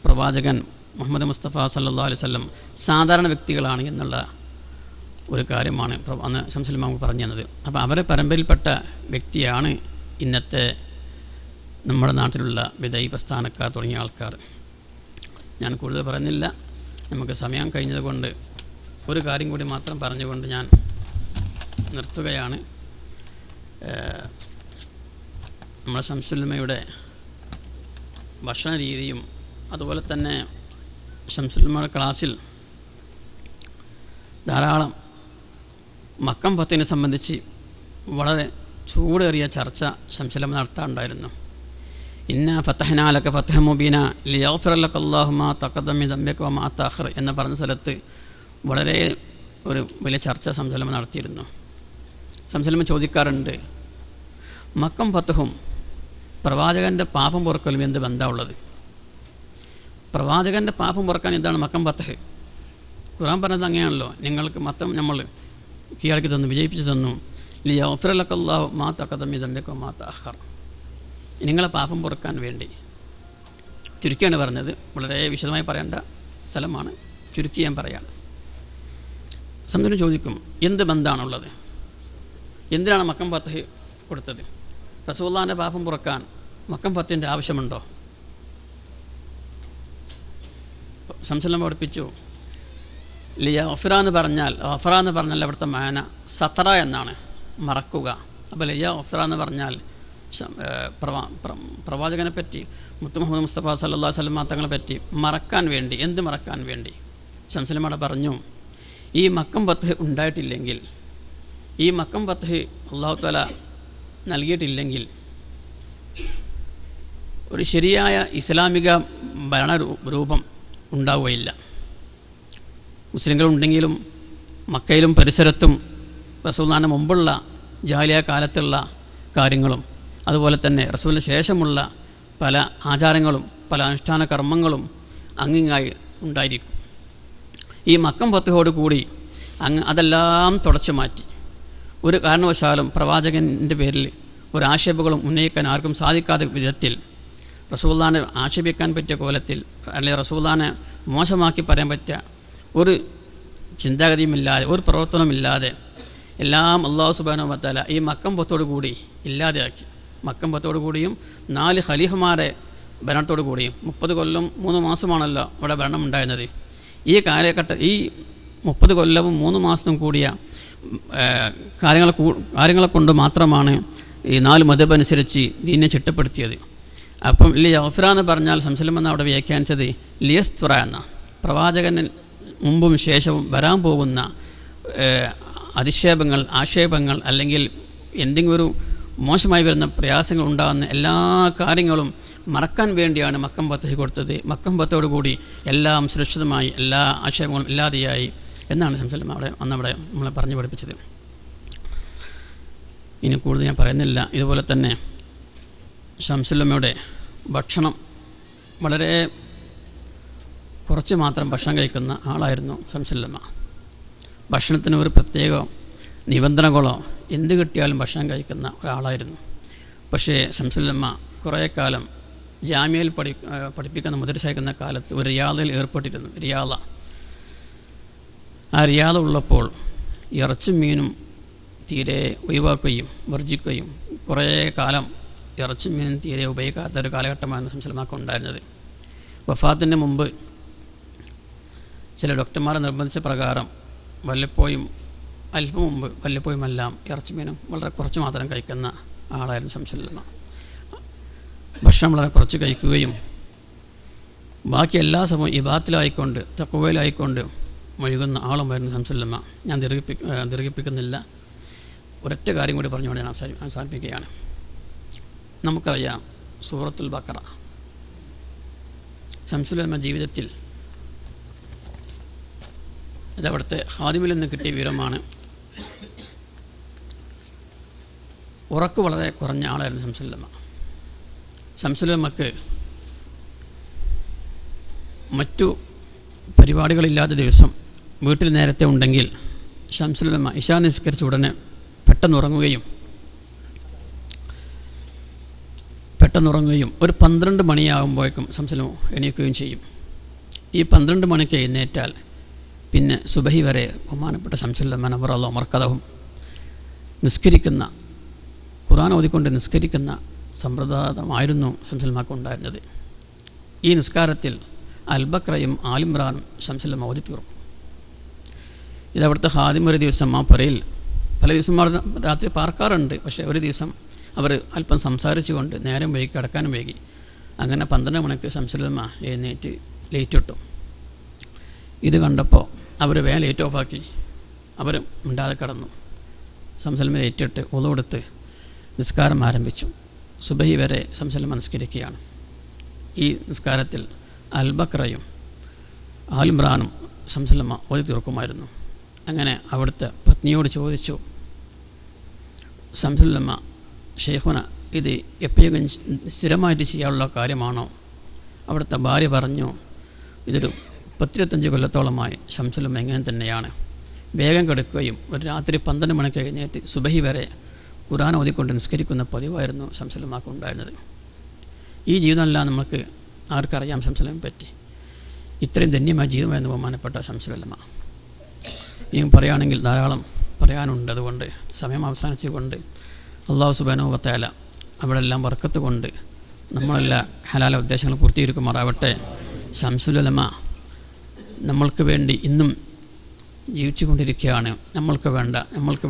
പ്രവാചകൻ മുഹമ്മദ് മുസ്തഫ സല്ലല്ലാഹു അലൈഹി വസല്ലം സാധാരണ വ്യക്തികളാണ് എന്നുള്ള ഒരു കാര്യമാണ് അന്ന് ശംസുൽ ഇമാം പറഞ്ഞു തന്നത്. അപ്പോൾ അവരെ പരമ്പരയിൽപ്പെട്ട വ്യക്തിയാണ് ഇന്നത്തെ നമ്മുടെ നാട്ടിലുള്ള ബിദഈ പ്രസ്ഥാനക്കാർ തുടങ്ങിയ ആൾക്കാർ. ഞാൻ കൂടുതൽ പറയുന്നില്ല, നമുക്ക് സമയം കഴിഞ്ഞതുകൊണ്ട് ഒരു കാര്യം കൂടി മാത്രം പറഞ്ഞുകൊണ്ട് ഞാൻ നിർത്തുകയാണ്. നമ്മുടെ ശംസുൽ ഉലമയുടെ ഭക്ഷണ രീതിയും അതുപോലെ തന്നെ ശംസുൽ ഉലമയുടെ ക്ലാസ്സിൽ ധാരാളം മക്കം ഫത്തിനെ സംബന്ധിച്ച് വളരെ ചൂടേറിയ ചർച്ച ശംസുൽ ഉലമ നടത്താറുണ്ടായിരുന്നു. ഇന്ന ഫതഹ്നാ ലക ഫതഹൻ മുബീന ലിയഗ്ഫിറ ലക അല്ലാഹു മാ തഖദ്ദമ മിൻ ദംബിക വമാ തഅഖർ എന്ന് പറഞ്ഞ സ്ഥലത്ത് വളരെ ഒരു വലിയ ചർച്ച ശംസുൽ ഉലമ നടത്തിയിരുന്നു. ശംസുൽ ഉലമ ചോദിക്കാറുണ്ട്, മക്കം ഫതഹും പ്രവാചകൻ്റെ പാപം പൊറുക്കലും എന്ത് ബന്ധമുള്ളത്? പ്രവാചകൻ്റെ പാപം പൊറുക്കാൻ എന്താണ് മക്കം ഫതഹ്? ഖുർആൻ പറഞ്ഞത് അങ്ങനെയാണല്ലോ, നിങ്ങൾക്ക് മത്തം നമ്മൾ കീഴടക്കി തന്നു, വിജയിപ്പിച്ചു തന്നു. ലിയഗ്ഫിറ ലക അല്ലാഹു മാ തഖദ്ദമ മിൻ ദംബിക വമാ തഅഖർ, നിങ്ങളെ പാപം പൊറുക്കാൻ വേണ്ടി. ചുരുക്കിയാണ് പറഞ്ഞത്, വളരെ വിശദമായി പറയേണ്ട സ്ഥലമാണ്, ചുരുക്കി ഞാൻ പറയാണ്. സംശയം ചോദിക്കും, എന്ത് ബന്ധമാണുള്ളത്? എന്തിനാണ് മക്കം ഫതഹ് കൊടുത്തത്? റസൂലുള്ളാഹിൻ്റെ പാപം പൊറുക്കാൻ മക്കം ഫത്തിൻ്റെ ആവശ്യമുണ്ടോ? സംശയം പഠിപ്പിച്ചു, ലിയഗ്ഫിറ എന്ന് പറഞ്ഞാൽ അവിടുത്തെ മാന സത്തറ എന്നാണ്, മറക്കുക. അപ്പോൾ ലിയഗ്ഫിറ എന്ന് പറഞ്ഞാൽ പ്രവാചകനെ പറ്റി, മുത്ത് മുഹമ്മദ് മുസ്തഫ സല്ലല്ലാഹു അലൈഹി വസല്ലം തങ്ങളെ പറ്റി മറക്കാൻ വേണ്ടി. എന്ത് മറക്കാൻ വേണ്ടി? ശംസുൽ ഉലമ പറഞ്ഞു, ഈ മക്കം ഫത്ഹ് ഉണ്ടായിട്ടില്ലെങ്കിൽ, ഈ മക്കം ഫത്ഹ് അല്ലാഹു തആല നൽകിയിട്ടില്ലെങ്കിൽ ഒരു ശരിയായ ഇസ്ലാമിക ഭരണരൂപം ഉണ്ടാവുകയില്ല. മുസ്ലിങ്ങളുണ്ടെങ്കിലും മക്കയിലും പരിസരത്തും റസൂലുള്ളാഹിന് മുമ്പുള്ള ജാഹിലിയ്യ കാലത്തുള്ള കാര്യങ്ങളും അതുപോലെ തന്നെ റസൂലിന് ശേഷമുള്ള പല ആചാരങ്ങളും പല അനുഷ്ഠാന കർമ്മങ്ങളും അങ്ങിങ്ങായി ഉണ്ടായിരിക്കും. ഈ മക്കം ഫത്ഹോട് കൂടി അതെല്ലാം തുടച്ചു മാറ്റി. ഒരു കാരണവശാലും പ്രവാചകൻ്റെ പേരിൽ ഒരു ആക്ഷേപങ്ങളും ഉന്നയിക്കാൻ ആർക്കും സാധിക്കാത്ത വിധത്തിൽ, റസൂലുള്ളാഹിനെ ആക്ഷേപിക്കാൻ പറ്റിയ കോലത്തിൽ അല്ലെങ്കിൽ റസൂലുള്ളാഹിനെ മോശമാക്കി പറയാൻ പറ്റിയ ഒരു ചിന്താഗതിയുമില്ലാതെ ഒരു പ്രവർത്തനമില്ലാതെ എല്ലാം അല്ലാഹു സുബ്ഹാനഹു വ തആല ഈ മക്കം ഫത്ഹോട് കൂടി ഇല്ലാതെയാക്കി. മക്കം ഫത്ഹോട് കൂടിയും 4 ഖലീഫമാരെ ഭരണത്തോടു കൂടിയും 30 കൊല്ലം 3 മാസമാണല്ലോ അവിടെ ഭരണം ഉണ്ടായിരുന്നത്. ഈ കാലഘട്ടം ഈ 30 കൊല്ലവും 3 മാസവും കൂടിയ കാര്യങ്ങളെ കൊണ്ട് മാത്രമാണ് ഈ 4 മദ്ഹബ് അനുസരിച്ച് ദീനിനെ ചിട്ടപ്പെടുത്തിയത്. അപ്പം ലിയഗ്ഫിറ എന്ന് പറഞ്ഞാൽ ശംസുൽ ഉലമ അവിടെ വ്യാഖ്യാനിച്ചത് ലിയസ്തുറ എന്ന, പ്രവാചകന് മുമ്പും ശേഷവും വരാൻ പോകുന്ന അധിക്ഷേപങ്ങൾ, ആക്ഷേപങ്ങൾ അല്ലെങ്കിൽ എന്തെങ്കിലും ഒരു മോശമായി വരുന്ന പ്രയാസങ്ങൾ ഉണ്ടാകുന്ന എല്ലാ കാര്യങ്ങളും മറക്കാൻ വേണ്ടിയാണ് മക്കം ഫത്ഹ് കൊടുത്തത്. മക്കം ഫത്ഹോട് കൂടി എല്ലാം സുരക്ഷിതമായി, എല്ലാ ആക്ഷേപങ്ങളും ഇല്ലാതെയായി എന്നാണ് ശംസുൽ ഉലമ അവിടെ നമ്മളെ പറഞ്ഞു പഠിപ്പിച്ചത്. ഇനി കൂടുതൽ ഞാൻ പറയുന്നില്ല. ഇതുപോലെ തന്നെ ശംസുൽ ഉലമയുടെ ഭക്ഷണം വളരെ കുറച്ച് മാത്രം ഭക്ഷണം കഴിക്കുന്ന ആളായിരുന്നു ശംസുൽ ഉലമ. ഭക്ഷണത്തിന് ഒരു പ്രത്യേക നിബന്ധനകളോ എന്ത് കിട്ടിയാലും ഭക്ഷണം കഴിക്കുന്ന ഒരാളായിരുന്നു. പക്ഷേ ശംസുലുലമ കുറേ കാലം ജാമ്യയിൽ പഠിപ്പിക്കുന്ന മുദ്രശായിക്കുന്ന കാലത്ത് ഒരു റിയാദയിൽ ഏർപ്പെട്ടിരുന്നു. റിയാദ, ആ റിയാദ ഉള്ളപ്പോൾ ഇറച്ചും മീനും തീരെ ഒഴിവാക്കുകയും വർജിക്കുകയും കുറേ കാലം ഇറച്ചും മീനും തീരെ ഉപയോഗിക്കാത്ത ഒരു കാലഘട്ടമാണ് ശംസുലുലമക്ക് ഉണ്ടായിരുന്നത്. വഫാത്തിൻ്റെ മുമ്പ് ചില ഡോക്ടർമാരെ നിർബന്ധിച്ച പ്രകാരം വല്ലപ്പോഴും അല്പം മുമ്പ് വല്ലപ്പോഴുമെല്ലാം ഇറച്ചി മീനും വളരെ കുറച്ച് മാത്രം കഴിക്കുന്ന ആളായിരുന്നു ശംസുലുലമ. ഭക്ഷണം വളരെ കുറച്ച് കഴിക്കുകയും ബാക്കി എല്ലാ സമയവും ഇബാദത്തിലായിക്കൊണ്ട് തഖ്വയിലായിക്കൊണ്ട് മുഴുകുന്ന ആളുമായിരുന്നു ശംസുലുലമ. ഞാൻ ദീർഘിപ്പിക്കുന്നില്ല. ഒരൊറ്റ കാര്യം കൂടി പറഞ്ഞുകൊണ്ട് ഞാൻ അവസാനിപ്പിക്കുകയാണ്. നമുക്കറിയാം സൂറത്തുൽ ബഖറ ശംസുലുലമ ജീവിതത്തിൽ ഇതവിടുത്തെ ഖാദിമിൽ നിന്ന് കിട്ടിയ വിവരമാണ്. ഉറക്ക് വളരെ കുറഞ്ഞ ആളായിരുന്നു ശംസുലുലമ. ശംസുലുലമക്ക് മറ്റു പരിപാടികളില്ലാത്ത ദിവസം വീട്ടിൽ നേരത്തെ ഉണ്ടെങ്കിൽ ശംസുലുലമ ഇശാ നിസ്കരിച്ച ഉടനെ പെട്ടെന്നുറങ്ങുകയും ഒരു 12 മണിയാകുമ്പോഴേക്കും ശംസുലുലമ എണീക്കുകയും ചെയ്യും. ഈ 12 മണിക്ക് എഴുന്നേറ്റാൽ പിന്നെ സുബഹി വരെ ബഹുമാനപ്പെട്ട ശംസുലുലമ നവറല്ലോ മർക്കദവും നിസ്കരിക്കുന്ന, ഖുർആൻ ഓതിക്കൊണ്ട് നിസ്കരിക്കുന്ന സമ്പ്രദായമായിരുന്നു ശംസുലുലമക്ക് ഉണ്ടായിരുന്നത്. ഈ നിസ്കാരത്തിൽ അൽബക്രയും ആലിമ്രാനും ശംസുലുലമ ഓതി തീർക്കും. ഇതവിടുത്തെ ഖാദിം ഒരു ദിവസം ആ പറയിൽ പല ദിവസം രാത്രി പാർക്കാറുണ്ട്. പക്ഷേ ഒരു ദിവസം അവർ അല്പം സംസാരിച്ചുകൊണ്ട് നേരം വൈകി കിടക്കാനും വൈകി. അങ്ങനെ 12 മണിക്ക് ശംസുലുലമ എഴുന്നേറ്റ് ലേറ്റ് ഇട്ടു. ഇത് കണ്ടപ്പോൾ അവർ വേഗം ലൈറ്റ് ഓഫാക്കി. അവർ മിണ്ടാതെ കിടന്നു. ശംസുലുലമ ലേറ്റിട്ട് ഒളു കൊടുത്ത് നിസ്കാരം ആരംഭിച്ചു. സുബഹി വരെ ശംസുലുലമ നിസ്കരിക്കുകയാണ്. ഈ നിസ്കാരത്തിൽ അൽബക്രയും ആലിമ്രാനും ശംസുലുലമ ഓതി തീർക്കുമായിരുന്നു. അങ്ങനെ അവിടുത്തെ പത്നിയോട് ചോദിച്ചു, ശംസുലുലമ ഷെയ്ഖുന ഇത് എപ്പോഴും സ്ഥിരമായിട്ട് ചെയ്യാനുള്ള കാര്യമാണോ? അവിടുത്തെ ഭാര്യ പറഞ്ഞു, ഇതൊരു 10-25 കൊല്ലത്തോളമായി ശംസുലുലമ ഇങ്ങനെ തന്നെയാണ്. വേഗം കിടക്കുകയും ഒരു രാത്രി 12 മണിക്ക് എഴുന്നേറ്റ് സുബഹി വരെ ഖുർആൻ ഓതിക്കൊണ്ട് നിസ്കരിക്കുന്ന പതിവായിരുന്നു ശംസുലുലമക്ക് ഉണ്ടായിരുന്നത്. ഈ ജീവിതമല്ല നമുക്ക് ആർക്കറിയാം ശംസുലുലമയെ പറ്റി. ഇത്രയും ധന്യമായ ജീവിതമായിരുന്നു ബഹുമാനപ്പെട്ട ശംസുലുലമ. ഇനിയും പറയുകയാണെങ്കിൽ ധാരാളം പറയാനുണ്ട്. അതുകൊണ്ട് സമയം അവസാനിച്ചുകൊണ്ട് അല്ലാഹു സുബ്ഹാനഹു വ തആല അവിടെ എല്ലാം ബർക്കത്ത് കൊണ്ട് നമ്മളെല്ലാം ഹലാല ഉദ്ദേശങ്ങൾ പൂർത്തീകരിക്കുമാറാവട്ടെ. ശംസുലുലമ നമ്മൾക്ക് വേണ്ടി ഇന്നും ജീവിച്ചു കൊണ്ടിരിക്കുകയാണ്. നമ്മൾക്ക്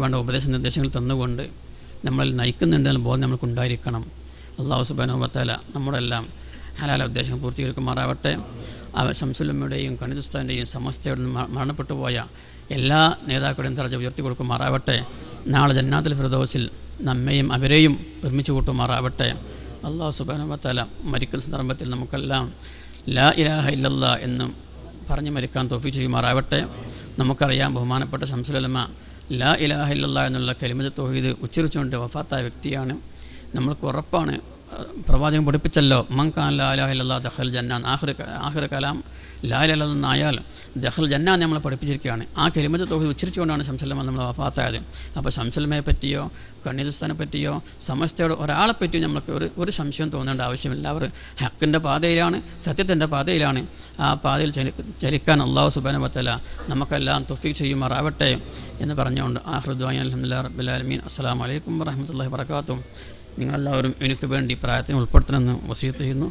വേണ്ട ഉപദേശ നിർദ്ദേശങ്ങൾ തന്നുകൊണ്ട് നമ്മളിൽ നയിക്കുന്നുണ്ടെന്ന് ബോധം നമ്മൾക്കുണ്ടായിരിക്കണം. അല്ലാഹു സുബ്ഹാനഹു വ തആല നമ്മുടെ എല്ലാം ഹലാല ഉദ്ദേശങ്ങൾ പൂർത്തീകരിക്കുമാറാവട്ടെ. ശംസുലുലമയുടെയും കണിതുസ്താൻ്റെയും സമസ്തയുടെയും മരണപ്പെട്ടു പോയ എല്ലാ നേതാക്കളുടെയും ദർജ ഉയർത്തി കൊടുക്കുമാറാവട്ടെ. നാളെ ജന്നാത്തുൽ ഫിർദൗസിൽ നമ്മയും അവരെയും ഒരുമിച്ച് കൂട്ടുമാറാവട്ടെ. അല്ലാഹു സുബ്ഹാനഹു വ തആല മരിക്കുന്ന സന്ദർഭത്തിൽ നമുക്കെല്ലാം ലാ ഇലാഹ ഇല്ലല്ലാ എന്നും പറഞ്ഞ് മരിക്കാൻ തൗഫീഖ് ചെയ്യുമാറാവട്ടെ. നമുക്കറിയാം ബഹുമാനപ്പെട്ട ശംസുലുലമ ലാ ഇലാഹ ഇല്ലല്ലാ എന്നുള്ള കലിമത്ത് തൗഹീദ് ഉച്ചരിച്ചുകൊണ്ട് വഫാത്തായ വ്യക്തിയാണ്. നമ്മൾക്ക് ഉറപ്പാണ്, പ്രവാചകൻ പഠിപ്പിച്ചല്ലോ, മൻ കാന ലാ ഇലാഹ ഇല്ലല്ലാ ദഖൽ ജന്ന. ആഖിറ കലാം ലാ ഇലാഹ ഇല്ലല്ലാ എന്നായാൽ ദഖൽ ജന്ന എന്ന് നമ്മളെ പഠിപ്പിച്ചിരിക്കുകയാണ്. ആ കലിമത്ത് തൗഹീദ് ഉച്ചരിച്ചുകൊണ്ടാണ് ശംസുലുലമ നമ്മൾ വഫാത്തായത്. അപ്പോൾ ശംസുലുലമയെ പറ്റിയോ കണ്ണീദുസ്ഥാനെ പറ്റിയോ സമസ്തയോട് ഒരാളെ പറ്റിയോ നമ്മൾക്ക് ഒരു സംശയം തോന്നേണ്ട ആവശ്യമില്ല. അവർ ഹക്കിൻ്റെ പാതയിലാണ്, സത്യത്തിൻ്റെ പാതയിലാണ്. ആ പാതയിൽ ചലിക്കാൻ അല്ലാഹു സുബ്ഹാനഹു വ തആല നമുക്കെല്ലാം തൗഫീഖ് ചെയ്യുമാറാവട്ടെ എന്ന് പറഞ്ഞുകൊണ്ട് ആഖിറു ദുആഇ അൽഹംദുലില്ലാഹി റബ്ബിൽ ആലമീൻ. അസ്സലാമു അലൈക്കും വറഹ്മത്തുള്ളാഹി വബറകാതുഹു. നിങ്ങളെല്ലാവരും എനിക്ക് വേണ്ടി പ്രാർത്ഥന ഉൾപ്പെടുത്തണമെന്ന് വസിയത്ത് ചെയ്യുന്നു.